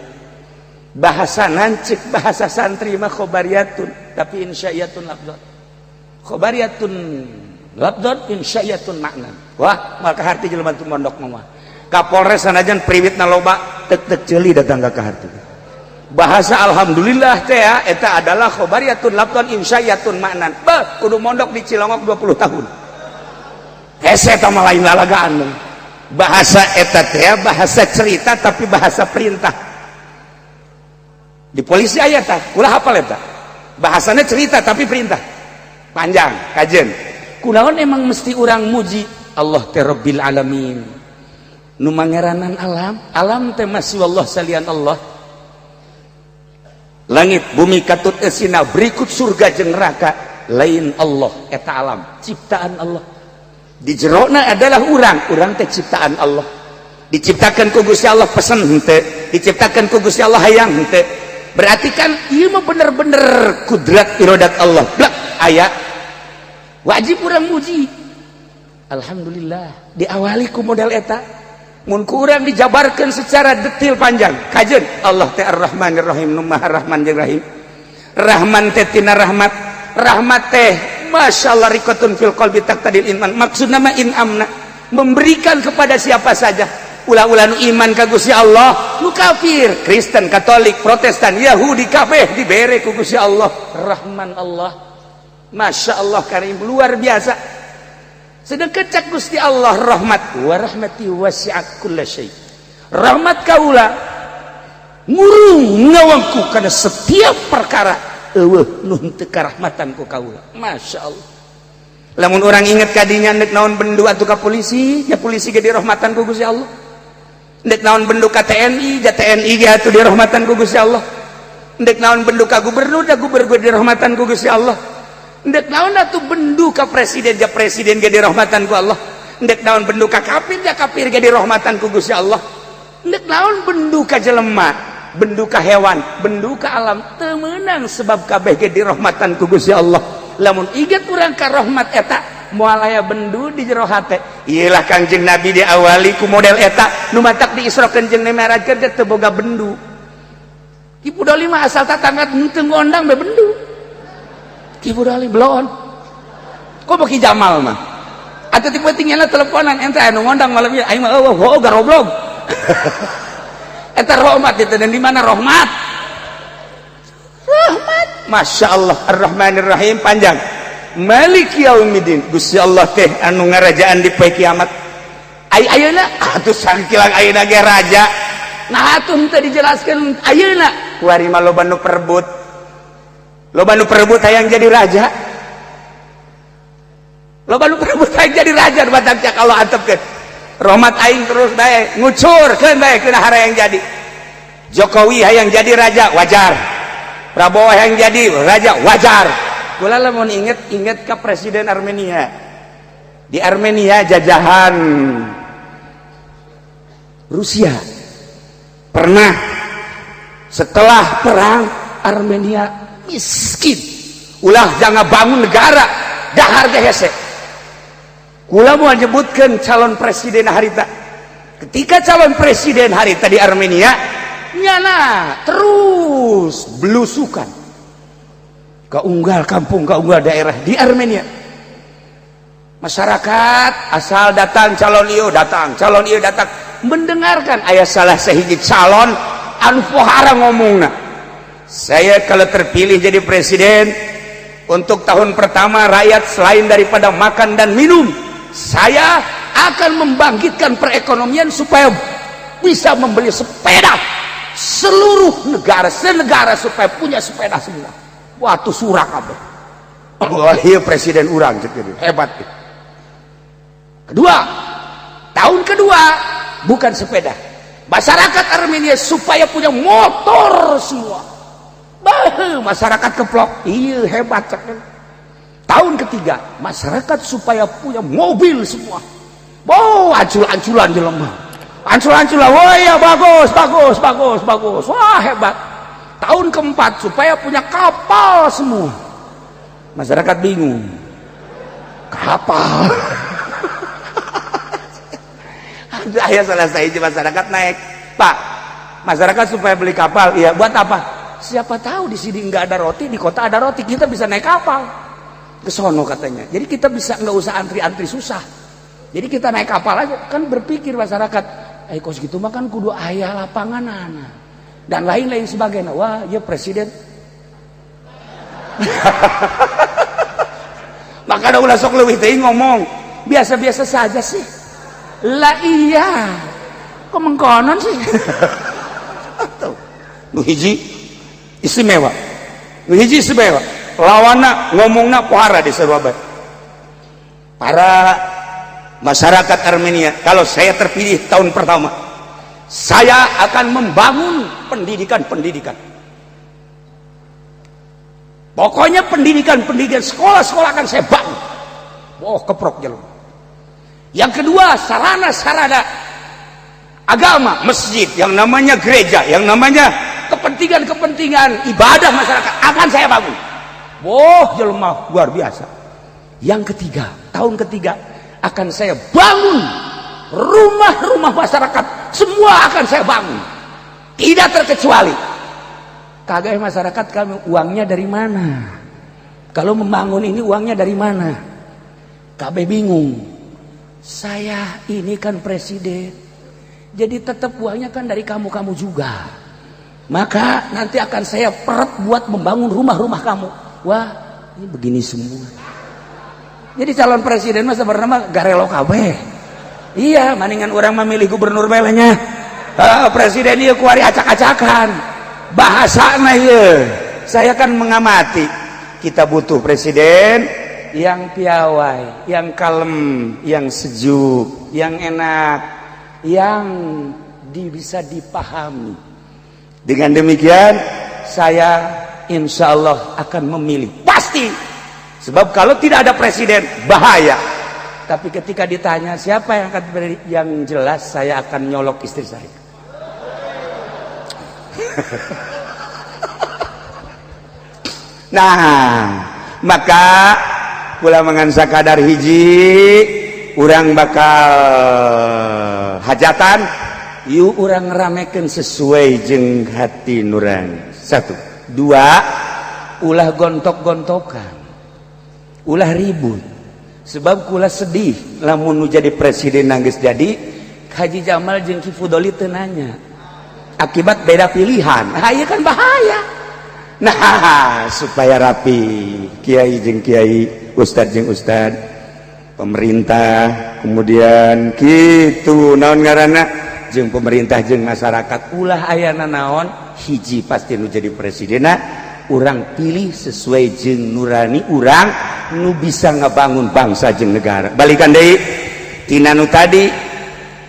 bahasa nancik bahasa santri mah khobariyatun tapi insya'iyatun lafdhan khobariyatun labdon insya'iyatun maknan wah maka harti jelema tu mondok mah Kapolres sanajan priwitna loba tek ceuli datang ka harti bahasa alhamdulillah teh eta adalah khobariyatun labdon insya'iyatun maknan beuh kudu mondok di Cilongok 20 tahun hese tah mah lain lalagaan bahasa eta teh bahasa cerita tapi bahasa perintah di polisi aya tah ulah hafal eta bahasana cerita tapi perintah panjang kajen kunaon emang mesti urang muji Allah teh Rabbil alamin nu mangeranan alam teh masih Allah salian Allah langit bumi katut esina berikut surga jeung neraka lain Allah eta alam ciptaan Allah di jerona adalah urang teh ciptaan Allah diciptakan ku Gusti Allah pesen henteu diciptakan ku Gusti Allah hayang henteu berarti kan ieu mah bener-bener kudrat iradat Allah blak aya wajib urang muji alhamdulillah diawali ku modal eta mun ku urang dijabarkeun secara detil panjang kajeun Allah teh Ar-Rahmanir Rahim nu Maha Rahman jeung Rahim Rahman teh tina rahmat teh masyaallah riqatun fil qalbi taqtadil iman maksudna mah inamna memberikan kepada siapa saja ulah-ulah nu iman ka Gusti Allah nu kafir Kristen Katolik Protestan Yahudi kabeh dibere ku Gusti Allah Rahman Allah Masya Allah karim luar biasa sedangkan cak Gusti Allah rahmat wa rahmati wasi'at kulla syai rahmat kaula ngurung ngawangku kana setiap perkara eueuh nu teu karahmatan ku kaula Masya Allah lamun orang inget kadinya nek naon bendu atuh ka polisi ya polisi ge dirahmatan ku Gusti Allah ndek naon bendu ka TNI ja TNI ge atuh dirahmatan ku Gusti Allah ndek naon bendu ka gubernur ja gubernur dirahmatan ku Gusti Allah ndek naon atuh bendu ka presiden ja presiden ge dirahmatan ku Allah ndek naon bendu ka kafir ja kafir ge dirahmatan ku Gusti Allah ndek naon bendu ka jelema bendu ka hewan bendu ka alam teu meunang sebab kabeh ge dirahmatan ku Gusti Allah lamun inget urang ka rahmat eta moal aya bendu di jero hate iyalah Kangjeng Nabi diawali ku model eta nu matak diisrokeun jeung dimerajkeun teu boga bendu Ki Budoli mah asal tatangga teu ngondang be bendu Ki Budoli belon kok beki Jamal mah atuh ti pentingna teleponan ente anu ngondang malam ieu aing mah eueuh garoblog eta rahmat itu dan di mana rahmat Masya Allah Ar-Rahmanir Rahim panjang Maliki Yaumiddin Gusti Allah teh anu ngarajaan di poe kiamat ayeuna atuh sakilang ayeuna ge raja nah atuh teu dijelaskeun ayeuna kuari mah loba nu perebut hayang jadi raja loba nu perebut hayang jadi raja batak cak Allah antepkeun rahmat aing terus bae ngucurkeun bae keuna harayang jadi Jokowi hayang jadi raja wajar Prabowo yang jadi raja wajar kula lamun inget ke presiden Armenia di Armenia jajahan Rusia pernah setelah perang Armenia miskin ulah jangan bangun negara dahar ge hese kula mau nyebutkeun calon presiden harita ketika calon presiden harita di Armenia nyana terus belusukan ke unggal kampung ke unggal daerah di Armenia masyarakat asal datang calon ieu datang mendengarkan ayah salah sahiji calon anu pohara ngomongna saya kalau terpilih jadi presiden untuk tahun pertama rakyat selain daripada makan dan minum saya akan membangkitkan perekonomian supaya bisa membeli sepeda seluruh negara senegara supaya punya sepeda semua waktu surak kabeh wah iya presiden urang hebat tahun kedua bukan sepeda masyarakat Armenia supaya punya motor semua masyarakat keplok iya hebat tahun ketiga masyarakat supaya punya mobil semua ancul-anculan jelema ancul-anculan wah ya bagus wah hebat tahun keempat supaya punya kapal semua masyarakat bingung kapal ayah salah sahiji masyarakat naik Pak masyarakat supaya beli kapal iya buat apa siapa tahu di sini nggak ada roti di kota ada roti kita bisa naik kapal ke sono katanya jadi kita bisa nggak usah antri-antri susah jadi kita naik kapal aja kan berpikir masyarakat kos gitu mah kan kudu ayah lapangan dan lain-lain sebagainya wah ya presiden maka ada ulah sok leuwih teuing ngomong biasa-biasa saja sih lah iya kok mengkonon sih tuh nu hiji istimewa lawanna ngomongna pohara di Surabaya para masyarakat Armenia kalau saya terpilih tahun pertama saya akan membangun pendidikan pokoknya pendidikan sekolah akan saya bangun keprok jalan yang kedua sarana agama masjid yang namanya gereja yang namanya kepentingan ibadah masyarakat akan saya bangun jelema luar biasa yang ketiga tahun ketiga akan saya bangun rumah-rumah masyarakat semua akan saya bangun tidak terkecuali kagak masyarakat kami uangnya dari mana kalau membangun ini uangnya dari mana kabeh bingung saya ini kan presiden Jadi tetap buahnya kan dari kamu-kamu juga. Maka nanti akan saya perut buat membangun rumah-rumah kamu. Wah, ini begini semua. Jadi calon presiden mah sebenarnya garelo kabeh. Iya, maningan orang memilih gubernur belenya. Presiden ieu kuari acak-acakan. Bahasana ieu. Saya kan mengamati. Kita butuh presiden yang piawai, yang kalem, yang sejuk, yang enak, yang bisa dipahami. Dengan demikian saya insya Allah akan memilih pasti, sebab kalau tidak ada presiden bahaya. Tapi ketika ditanya siapa yang akan beri, yang jelas saya akan nyolok istri saya. Nah, maka kula mengansa kadar hiji urang bakal hajatan, yuk urang ramekeun sesuai jeung hati nurang. 1, 2, ulah gontok-gontokan, ulah ribut. Sebab kula sedih lamun nu jadi presiden nanggeus jadi Haji Jamal jeung Ki Fudoli teu nanya. Akibat beda pilihan. Nah, ieu kan bahaya. Nah, supaya rapi, kiai jeung kiai, ustad jeung ustad, pemerintah, kemudian kitu naon ngaranna jeung pemerintah jeung masyarakat ulah ayana naon hiji pasti nu jadi presidena urang pilih sesuai jeung nurani urang nu bisa ngabangun bangsa jeung negara. Balikan deui tina nu tadi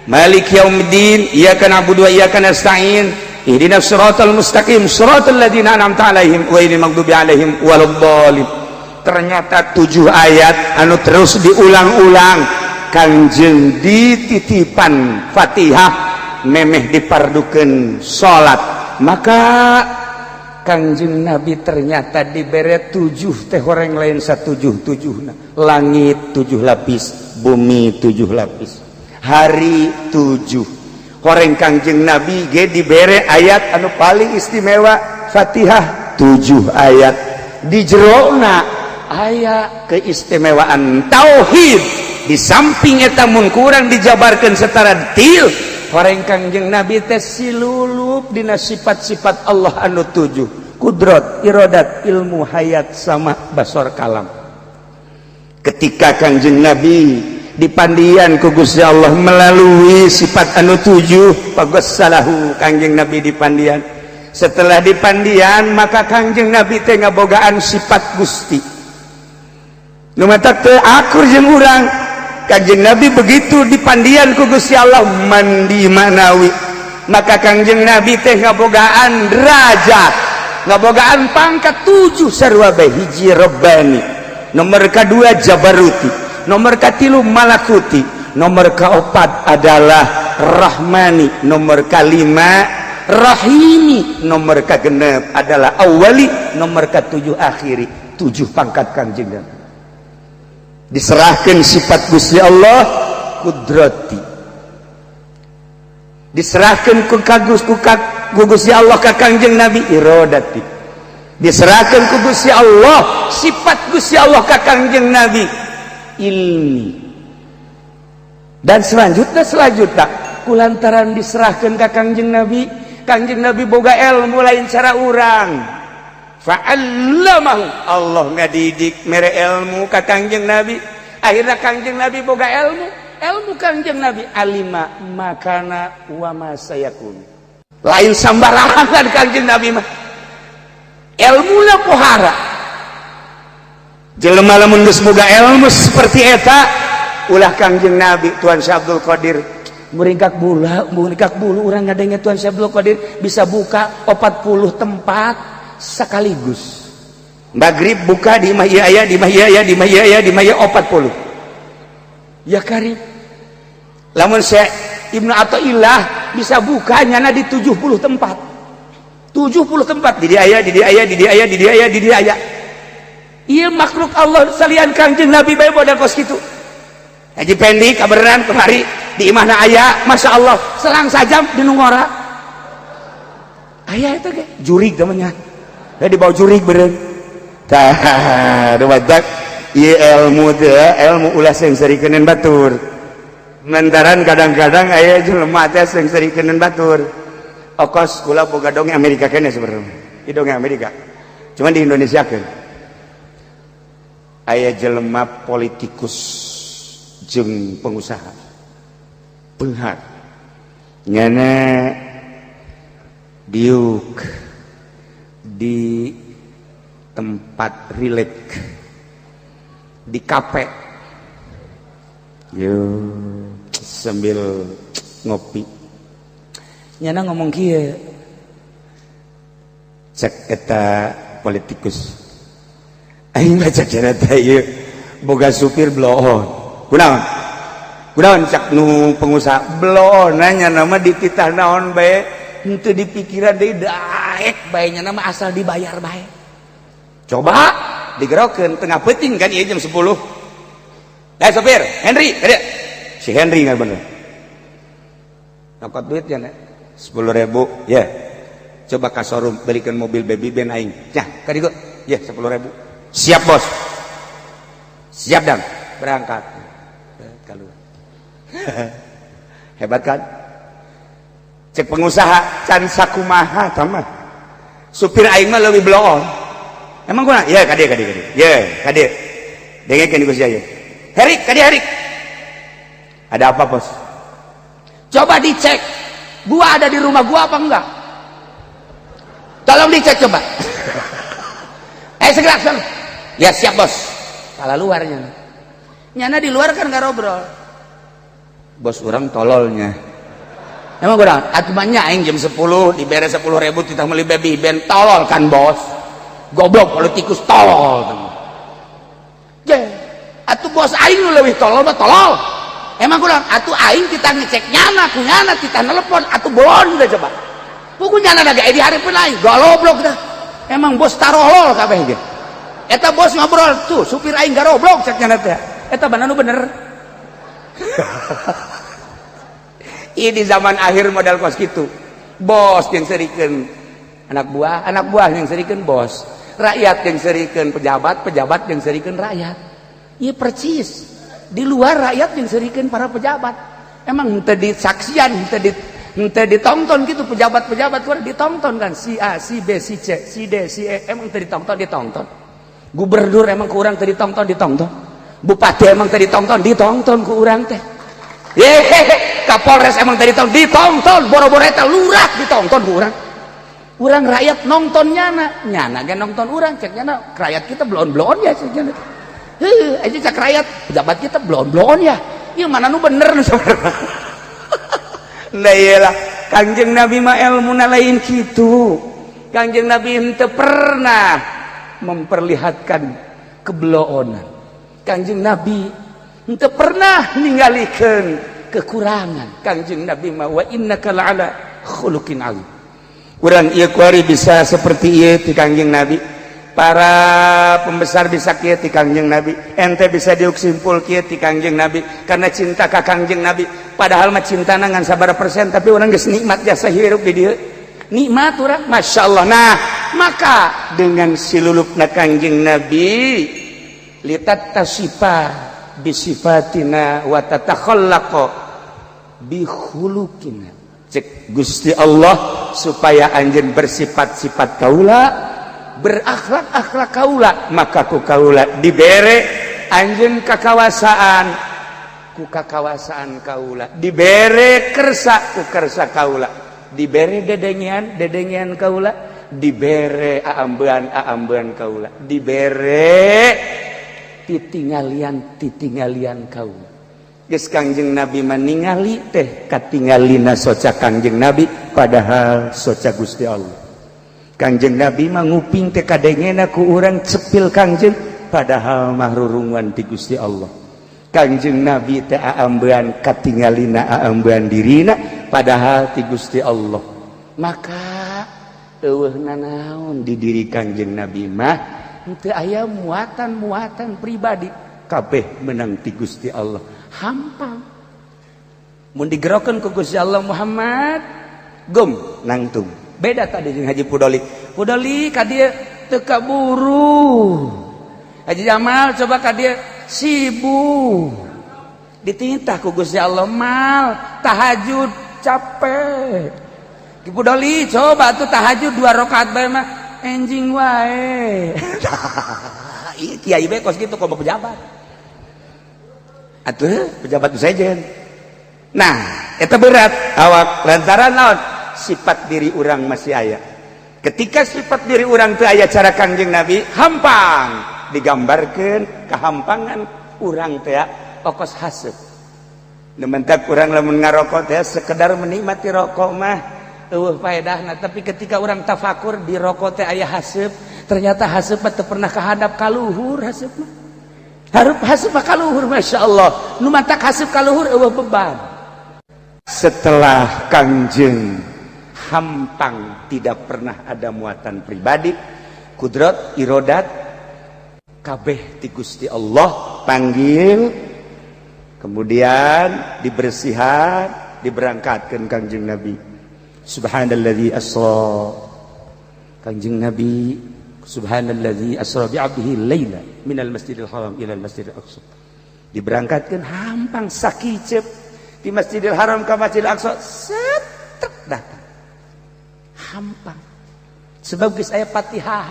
Malik Yaumiddin, iyyaka na'budu wa iyyaka nasta'in, ihdinas siratal mustaqim, siratal ladzina an'amta 'alaihim ghairil maghdubi 'alaihim waladdallin. Ternyata 7 ayat anu terus diulang-ulang Kangjeng dititipan Fatihah memeh dipardukeun salat. Maka Kangjeng Nabi ternyata dibere 7 teh horeng lain satujuh-tujuhna. Langit 7 lapis, bumi 7 lapis, hari 7. Horeng Kangjeng Nabi ge dibere ayat anu paling istimewa Fatihah 7 ayat. Di jerona aya keistimewaan tauhid. Di samping eta mun kurang dijabarkeun setara detil, horeng Kangjeng Nabi teh silulup dina sifat-sifat Allah anu 7. Kudrat, iradat, ilmu, hayat, sama, basar, kalam. Ketika Kangjeng Nabi dipandian ku Gusti Allah melalui sifat anu 7, pagossalahu Kangjeng Nabi dipandian. Setelah dipandian maka Kangjeng Nabi teh ngabogaan sifat Gusti. Nu matak teu akur jeung urang. Kangjeng Nabi begitu dipandian ku Gusti Allah mandi manawi. Maka Kangjeng Nabi teh ngabogaan derajat, ngabogaan pangkat 7 sarua bae. Hiji Rabbani, nomor kedua Jabaruti, nomor katilu Malakuti, nomor keempat adalah Rahmani, nomor kelima Rahimi, nomor kegenep adalah Awali, nomor ketujuh akhiri. 7 pangkat Kangjeng Nabi. Diserahkan sifat Gusti Allah kudrati, diserahkan ku Gusti Allah ka Kangjeng Nabi iradati, diserahkan ku Gusti Allah sifat Gusti Allah ka Kangjeng Nabi ilmi. Dan selanjutnya kulantaran diserahkan ka Kangjeng Nabi, Kangjeng Nabi boga ilmu lain cara urang. Fa'allamahu, Allah ngadidik mere ilmu ka Kangjeng Nabi. Akhirnya Kangjeng Nabi boga ilmu Kangjeng Nabi alima makana wa ma sayakun. Lain sambarangan Kangjeng Nabi mah ilmuna pohara. Jelema lamun geus boga ilmu seperti eta ulah Kangjeng Nabi Tuan Syekh Abdul Qadir muringkak bulu urang ngadenge Tuan Syekh Abdul Qadir bisa buka 40 tempat sekaligus. Maghrib buka di imah ieu aya, di imah ieu aya, di imah ieu aya, di imah ieu 40. Ya karim. Lamun Syekh Ibnu Athaillah bisa buka nyana di 70 tempat. 70 tempat di dia aya, di dia aya, di dia aya, di dia aya, di dia aya. Ieu makhluk Allah salian Kangjeng Nabi bae boda kos kitu. Haji Pendi kabeneran kemari di imahna aya, masyaallah selang sajam di nungora. Aya eta ge jurig namanya. Da dibawa jurig beureun. Tah, rumadak ieu ilmu teh ilmu ulah sing sarikeun batur. Mentaran kadang-kadang aya jelema teh sing serikeun batur. Okos kula boga dongeng Amerika kene sebenarnya. Di dongeng Amerika. Cuma di Indonesia kan. Aya jelema politikus jeung pengusaha. Beunghar. Nyana diuk di tempat rileks di kafe yo sambil ngopi nyana ngomong kieu cek eta politikus aing baca cara teh ieu boga supir bloon kunaon cak nu pengusaha bloon nya nama dititah naon bae henteu dipikiran deui daek bae nya nama asal dibayar bae coba digerokeun tengah peuting kan ieu jam 10 sopir Henry kada si Henry nggak bener nokot duit ya 10.000 ya coba ke showroom belikan mobil baby ben aing ya kadigo ya 10.000 siap bos siap dang berangkat kalau hebat kan cek pengusaha can sakumaha tamah supir aing mah leuwih bloon emang gua ya kade ya kade dengekeun ku sia ya Herik kade Herik ada apa bos coba dicek gua ada di rumah gua apa enggak tolong dicek coba segera ya siap bos salah luarnya nyana di luar kan gak robrol bos orang tololnya emang kurang atumannya aing jam 10 dibere 10.000 kita beli baby ben tolol kan bos goblok politikus tolol je atuh bos aing lu leuwih tolol mah tolol emang kurang atuh aing kita ngecek nyana ku nyana kita nelpon atuh bolon udah coba puku nyana lagi di hari pun aing goblok dah emang bos tarolol kabeh ge eta bos ngobrol tuh supir aing garoblok cek nyana teh eta bener bener ieu di zaman akhir modal kos kitu bos yang serikeun anak buah yang serikeun bos rakyat yang serikeun pejabat yang serikeun rakyat ieu percis di luar rakyat yang serikeun para pejabat emang henteu disaksian henteu ditonton gitu pejabat-pejabat kurang ditonton kan si A si B si C si D si E emang teu ditonton gubernur emang ku urang teu ditonton bupati emang teu ditonton ku urang teh Kapolres emang teu ditonton boro-boro eta lurah ditonton ku urang rakyat nontonnya nyana ge nonton urang cek nyana rakyat kita blon-blon ya cek nyana aja cek rakyat pejabat kita blon-blon ya ieu mana nu bener nu saudara nah iyalah Kangjeng Nabi mah ilmuna lain kitu Kangjeng Nabi henteu pernah memperlihatkan kebloonan Kangjeng Nabi henteu pernah ningalikeun kekurangan Kangjeng Nabi mah wa innaka la'ala khuluqin alim urang ieu kuari bisa seperti ieu ti Kangjeng Nabi para pembesar bisa kieu ti Kangjeng Nabi ente bisa diuk simpul kieu ti Kangjeng Nabi karena cinta ka Kangjeng Nabi padahal mah cintana ngan sabaraha persen tapi urang geus nikmat jasa hirup di dieu nikmat urang masyaallah nah maka dengan silulupna Kangjeng Nabi litattasifa bisifatina wa tatakhallaqa bi khuluqina cek Gusti Allah supaya anjeun bersifat-sifat kaula berakhlak-akhlak kaula maka ku kaula dibere anjeun kakawasaan ku kakawasaan kaula dibere kersa ku kersa kaula dibere dedengian kaula dibere aambean kaula dibere titingalian kaula geus Kangjeng Nabi meningali teh katingalina soca Kangjeng Nabi padahal soca Gusti Allah Kangjeng Nabi mah nguping teh kadengena ku urang cepil Kangjeng padahal mah rurungan ti Gusti Allah Kangjeng Nabi teh aambean katingalina aambean dirina padahal ti Gusti Allah maka eueuhna naon di diri Kangjeng Nabi mah henteu aya muatan pribadi kabeh menang ti Gusti Allah hampang mun digerokeun ku Gusti Allah Muhammad gum nangtung beda tadi jeung Haji Pudoli ka dieu teu kaburu Haji Jamal coba ka dieu sibuk ditintah ku Gusti Allah mal tahajud capek Ibu Doli coba tuh tahajud 2 rakaat bae mah enjing wae ieu kiai bae kos kitu komo pejabat atuh pejabat sejen nah eta berat awak lantaran naon sifat diri urang masih aya ketika sifat diri urang teu aya cara Kangjeng Nabi hampang digambarkeun kahampangan urang teh okos haseup nementak urang lamun ngarokok teh sekedar menikmati rokok mah eueuh faedahna tapi ketika urang tafakur di rokok teh aya haseup ternyata haseup teh pernah kahadap ka luhur haseup mah hareup haseup ka luhur masyaallah nu mantak haseup ka luhur eueuh beban setelah Kangjeng hampang tidak pernah ada muatan pribadi kudrat irodat kabeh ti Gusti Allah panggil kemudian dibersihan diberangkatkan Kangjeng Nabi subhanalladzi asra Kangjeng Nabi subhanalladzi asra bi 'abdihi laila minal masjidil haram ila al masjidil aqsa diberangkatkan hampang sakicep di Masjidil Haram ke Masjidil Aqsa set datang hampang sebab geus aya Fatihah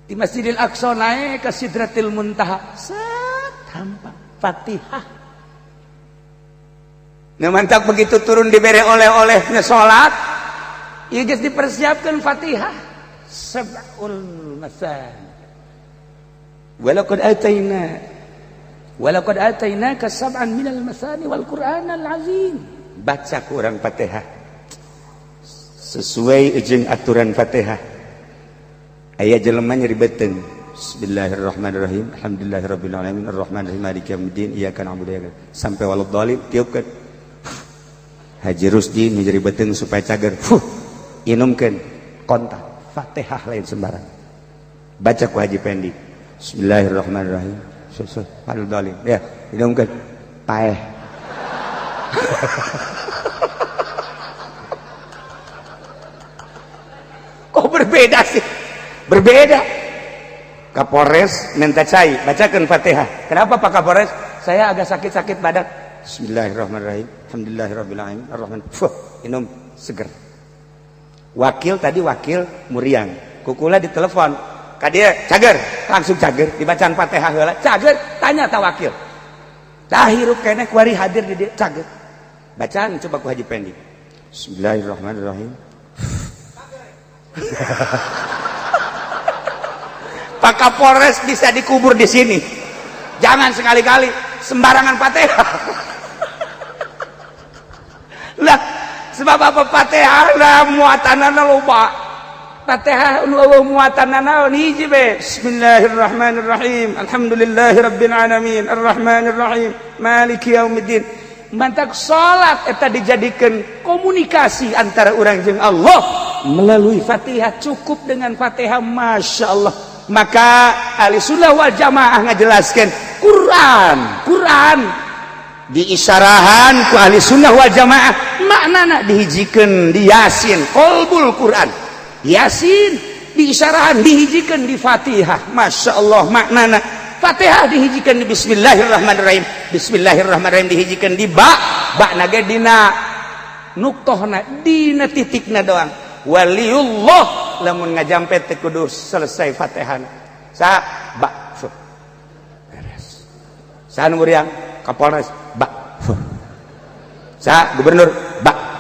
di Masjidil Aqsa naik ke Sidratil Muntaha set hampang Fatihah nah mantap begitu turun diberi oleh-olehnya sholat ieu geus dipersiapkan Fatihah sab'ul masan walaqad atainaka sab'an minal masani wal qur'anal azim baca kurang Fatihah sesuai jeung aturan Fatihah aya jelema nyeribeteun bismillahirrahmanirrahim alhamdulillahirabbil alamin arrahmanirrahim maliki yaumiddin iyyaka na'budu wa iyyaka sampai waladhdallin tiupkeun Haji Rusdi nyeribeteun supaya cager inumkeun kontak Fatihah lain sembarang baca ku Haji Pendi bismillahirrahmanirrahim waladhdallin ya inumkeun paeh kok berbeda sih berbeda Kapolres minta cai bacakan Fatihah kenapa Pak Kapolres saya agak sakit-sakit badan bismillahirrahmanirrahim alhamdulillahirabbil alamin arrahman inum seger wakil tadi wakil Muriang kukula ditelepon ka dia cager langsung cager dibacaan Fatihah heula cager tanya ta wakil tah hirup keneh kuari hadir di dia cager bacaan coba ku Haji Pendi bismillahirrahmanirrahim Pak Kapolres bisa dikubur di sini. Jangan sekali-kali sembarangan Fatihah. Lah, sebab apa Fatihah lah muatanana loba. Fatihah nu muatanana hiji be. Bismillahirrahmanirrahim. Alhamdulillahirabbil alamin. Arrahmanirrahim. Maliki yaumiddin. Mantak salat eta dijadikan komunikasi antara urang jeung Allah melalui Fatihah. Cukup dengan Fatihah, Masya Allah. Maka ahli sunnah wal jamaah ngajelaskan Quran diisyarahan ku ahli sunnah wal jamaah maknana dihijikeun di Yasin qalbul Quran Yasin diisyarahan dihijikeun di Fatihah Masya Allah maknana Fatihah dihijikeun di Bismillahirrahmanirrahim Bismillahirrahmanirrahim dihijikeun di ba nage dina nuktohna dina titikna doang waliullah lamun ngajampe teh kudu selesai Fatihah sa ba beres sa nu Muriang Kapolres ba sa gubernur ba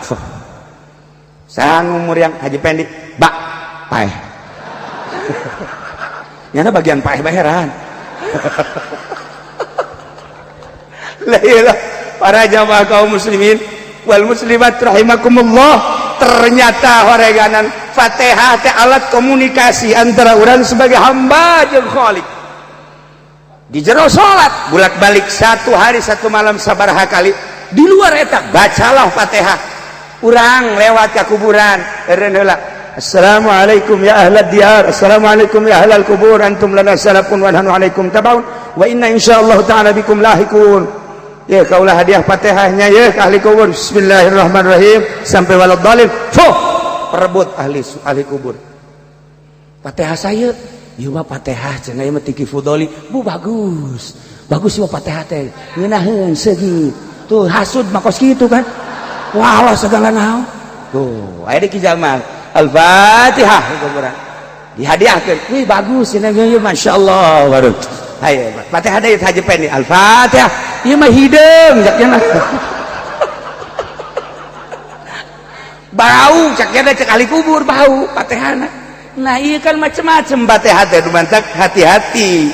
sa nu Muriang Haji Pendi ba paeh nyana bagian paeh baheran la ilaha para jamaah kaum muslimin wal muslimat rahimakumullah ternyata horeganan Fatihah teh alat komunikasi antara urang sebagai hamba jeung Khalik di jero salat bolak-balik satu hari satu malam sabaraha kali di luar eta bacalah Fatihah urang lewat ka kuburan eureun heula assalamualaikum ya ahlad diyar assalamualaikum ya ahlal kubur antum lana salafun wa nahnu alaikum tabaun wa inna insyaallah ta'ala bikum lahikun ya kaulah hadiah Fatihahnya ya ke ahli kubur bismillahirrahmanirrahim sampai waladhdallin perebut ahli kubur Fatihah saya ieu mah Fatihah cenah ieu mah tiki Fudoli bu bagus bagus sih Fatihah teh ngeunaheun segi tuh hasud makos kitu kan wah Allah segala naon tuh aya di kijamal Al-Fatihah kumaha dihadiahkeun wih bagus cenah ieu masyaallah baru haye Fatihah deui hajepen nih Al-Fatihah ieu mah hideung jakna bau caknya cek kali kubur bau Fatihana nah iya kan macam-macam Fatihah teh dumantak hati-hati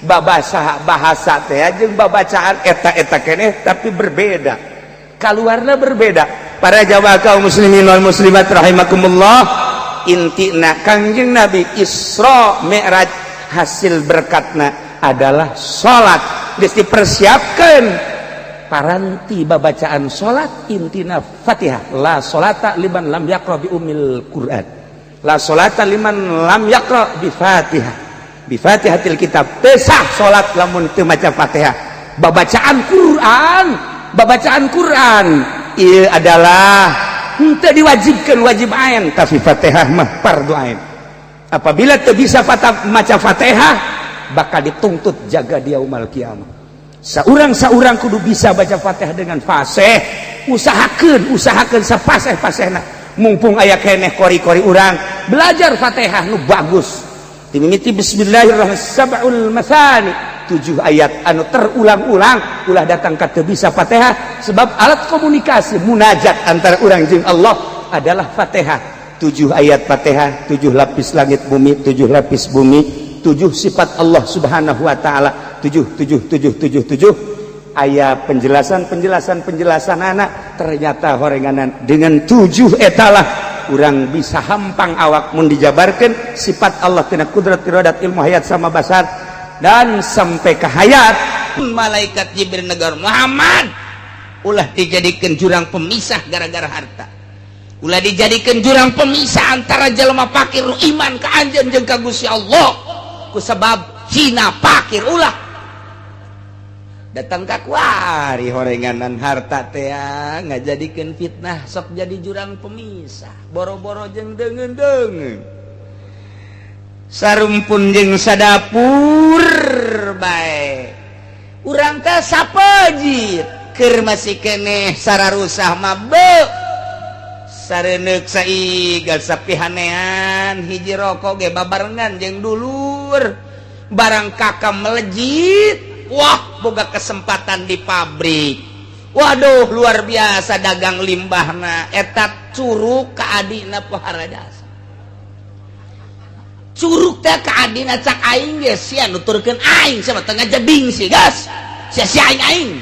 bahasa teh jeung babacaan eta keneh tapi berbeda kaluarna berbeda para jamaah kaum muslimin wal muslimat rahimakumullah intina Kangjeng Nabi Isra Mi'raj hasil berkatna adalah salat geus dipersiapkeun paranti babacaan salat intina Fatihah la salata liman lam yaqra bi ummil Quran la salata liman lam yaqra bi Fatihah bi Fatihatil kitab pesah salat lamun teu maca Fatihah babacaan Quran ieu adalah henteu diwajibkeun wajib ain tapi Fatihah mah fardu ain apabila teu bisa maca Fatihah bakal dituntut jaga dia yaumul kiamah saurang kudu bisa baca Fatihah dengan fasih usahakeun sapaseh-pasehna mumpung aya keneh kori-kori urang belajar Fatihah nu bagus dimimiti bismillahirrahmanirrahim sab'ul masani 7 ayat anu terulang-ulang ulah datang ka teu bisa Fatihah sebab alat komunikasi munajat antara urang jeung Allah adalah Fatihah 7 ayat Fatihah 7 lapis langit bumi 7 lapis bumi 7 sifat Allah subhanahu wa ta'ala 7 aya penjelasan anak ternyata horenganan dengan 7 etalah urang bisa hampang awak mun dijabarkeun sifat Allah tina kudrat iradat ilmu hayat sama basar dan sampai ke hayat malaikat Jibril negar Muhammad ulah dijadikeun jurang pemisah gara-gara harta ulah dijadikeun jurang pemisah antara jelema fakir iman ka anjeun jeung ka Gusti Allah ku sebab hina fakir ulah datang ka kuari horenganan harta teh ngajadikeun fitnah sok jadi jurang pemisah boro-boro jeung deungeun sarumpun jeung sadapur bae urang teh sapejit keur masih keneh sararusah mah beu sareneuk saigal sapihanean hiji rokok ge babarengan jeung dulur barang kakak melejit wah boga kesempatan di pabrik waduh luar biasa dagang limbahna eta curug ka adina pohara jasa curug teh ka adina cak aing ge sia nuturkeun aing sama tengah jebing sih gas sia aing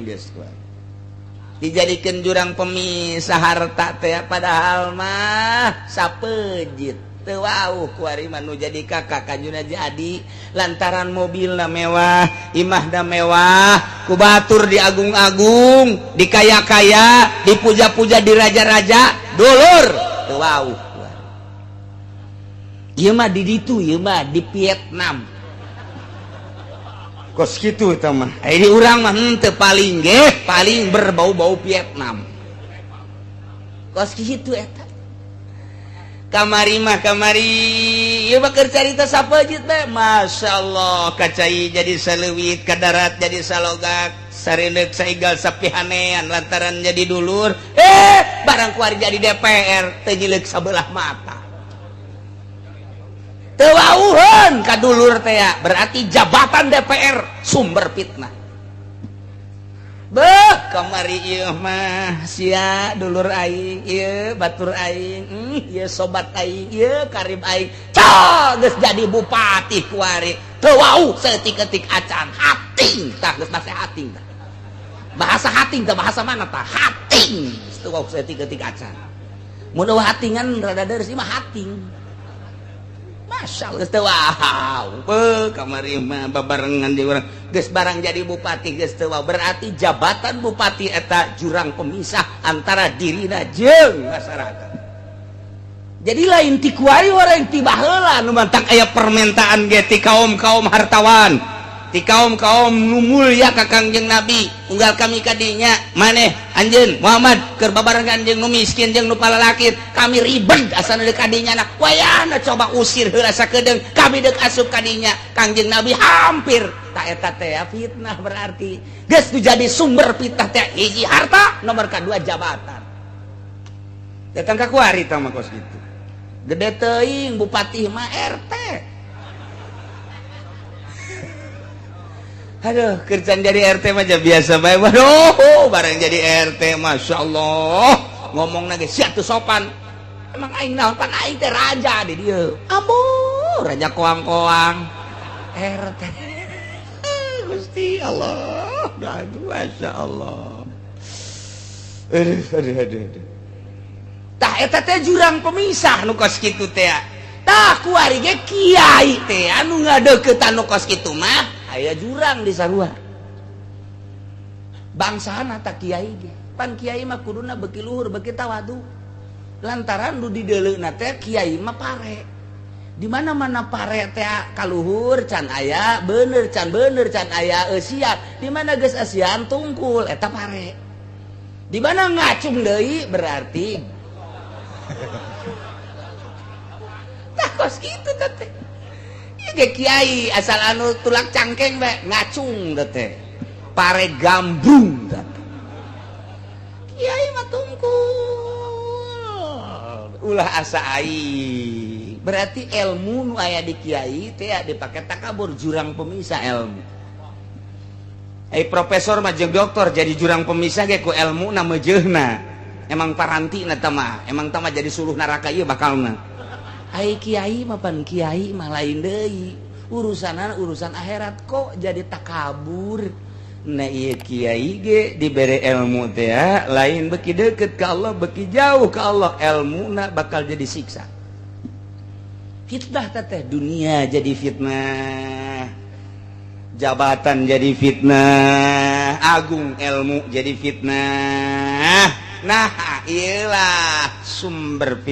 geus dijadikeun jurang pemisah harta teh padahal mah sapejit teu wauh kuari manu jadi kakak kanjuna jadi lantaran mobilna mewah imahna mewah kubatur diagung-agung dikaya-kaya dipuja-puja diraja-raja dulur teu wauh ieu mah di ditu ieu mah di Vietnam kos kitu eta mah di urang mah teu paling ge paling berbau-bau Vietnam kos kitu eta kamari ieu mah keur carita sapejit bae masyaallah kacai jadi saleuwit ka darat jadi salogak sareneuk saigal sapihanean lantaran jadi dulur barang kuari jadi DPR teu nyileuk sabelah mata teu wauheun ka dulur teh berarti jabatan DPR sumber fitnah beuh kamari ieu mah sia dulur aing ieu batur aing ieu sobat aing ieu karib aing geus jadi bupati kuari teu wauh saeutik-eutik acan hating tah geus bahasa hating tah bahasa hating tah bahasa mana tah hating teu wauh saeutik-eutik acan mun eueuh hatingan rada deres mah hating masyaallah teu wauh beuh kamari mah babarengan di urang geus barang jadi bupati geus teu wauh berarti jabatan bupati eta jurang pemisah antara dirina jeung masyarakat jadi lain ti kuari orang ti baheula nu mantang aya permintaan ge ti kaum hartawan di kaum-kaum numul ya ka Kangjeng Nabi unggal kami kadinya maneh anjeun Muhammad keur babarengan jeung nu miskin jeung nu palalakit kami ribet asana deuk kadinya na wayahna coba usir heula sakedeung kami deuk asup kadinya Kangjeng Nabi hampir tak eta teh fitnah berarti geus nu jadi sumber fitnah teh hiji harta nomor kadua jabatan datang ka kuari tah mah kos kitu gede teuing bupati mah RT. Aduh, kerjaan jadi RT mah biasa bae. Waduh, bareng jadi RT, masya Allah. Ngomong lagi siatu sopan. Emang aing naon pan aing teh raja di dieu. Aduh, raja koang-koang. RT. Gusti Allah. Aduh, masya Allah. Aduh. Tah eta teh jurang pemisah nu kos kitu teh. Tah kuari ge kiai teh anu ngadeuketan nu kos kitu mah. Aya jurang di sarua bangsana tak kiai ge pan kiai mah kuduna beuki luhur beuki tawadu lantaran nu di deuleuna teh kiai mah pare di mana-mana pare teh kaluhur can aya bener can aya eusian di mana geus eusian tungkul eta pare di mana ngacung deui berarti tah kos kitu teh kiai asal anu tulak cangkeng bae ngacung teh pare gambung kiai mah tungkul ulah asa aing berarti ilmu nu aya di kiai teh dipake takabur jurang pemisah ilmu profesor mah jeung doktor jadi jurang pemisah ge ku ilmu na meujeuna emang parantina tah mah emang tah mah jadi suluh neraka ieu bakalna ai kiai mah pan kiai mah lain deui urusanan urusan akhirat kok jadi takabur nah ieu kiai ge dibere ilmu teh lain beuki deukeut ka Allah beuki jauh ka Allah ilmuna bakal jadi siksa fitnah teh dunia jadi fitnah jabatan jadi fitnah agung ilmu jadi fitnah nah iyalah sumber fitnah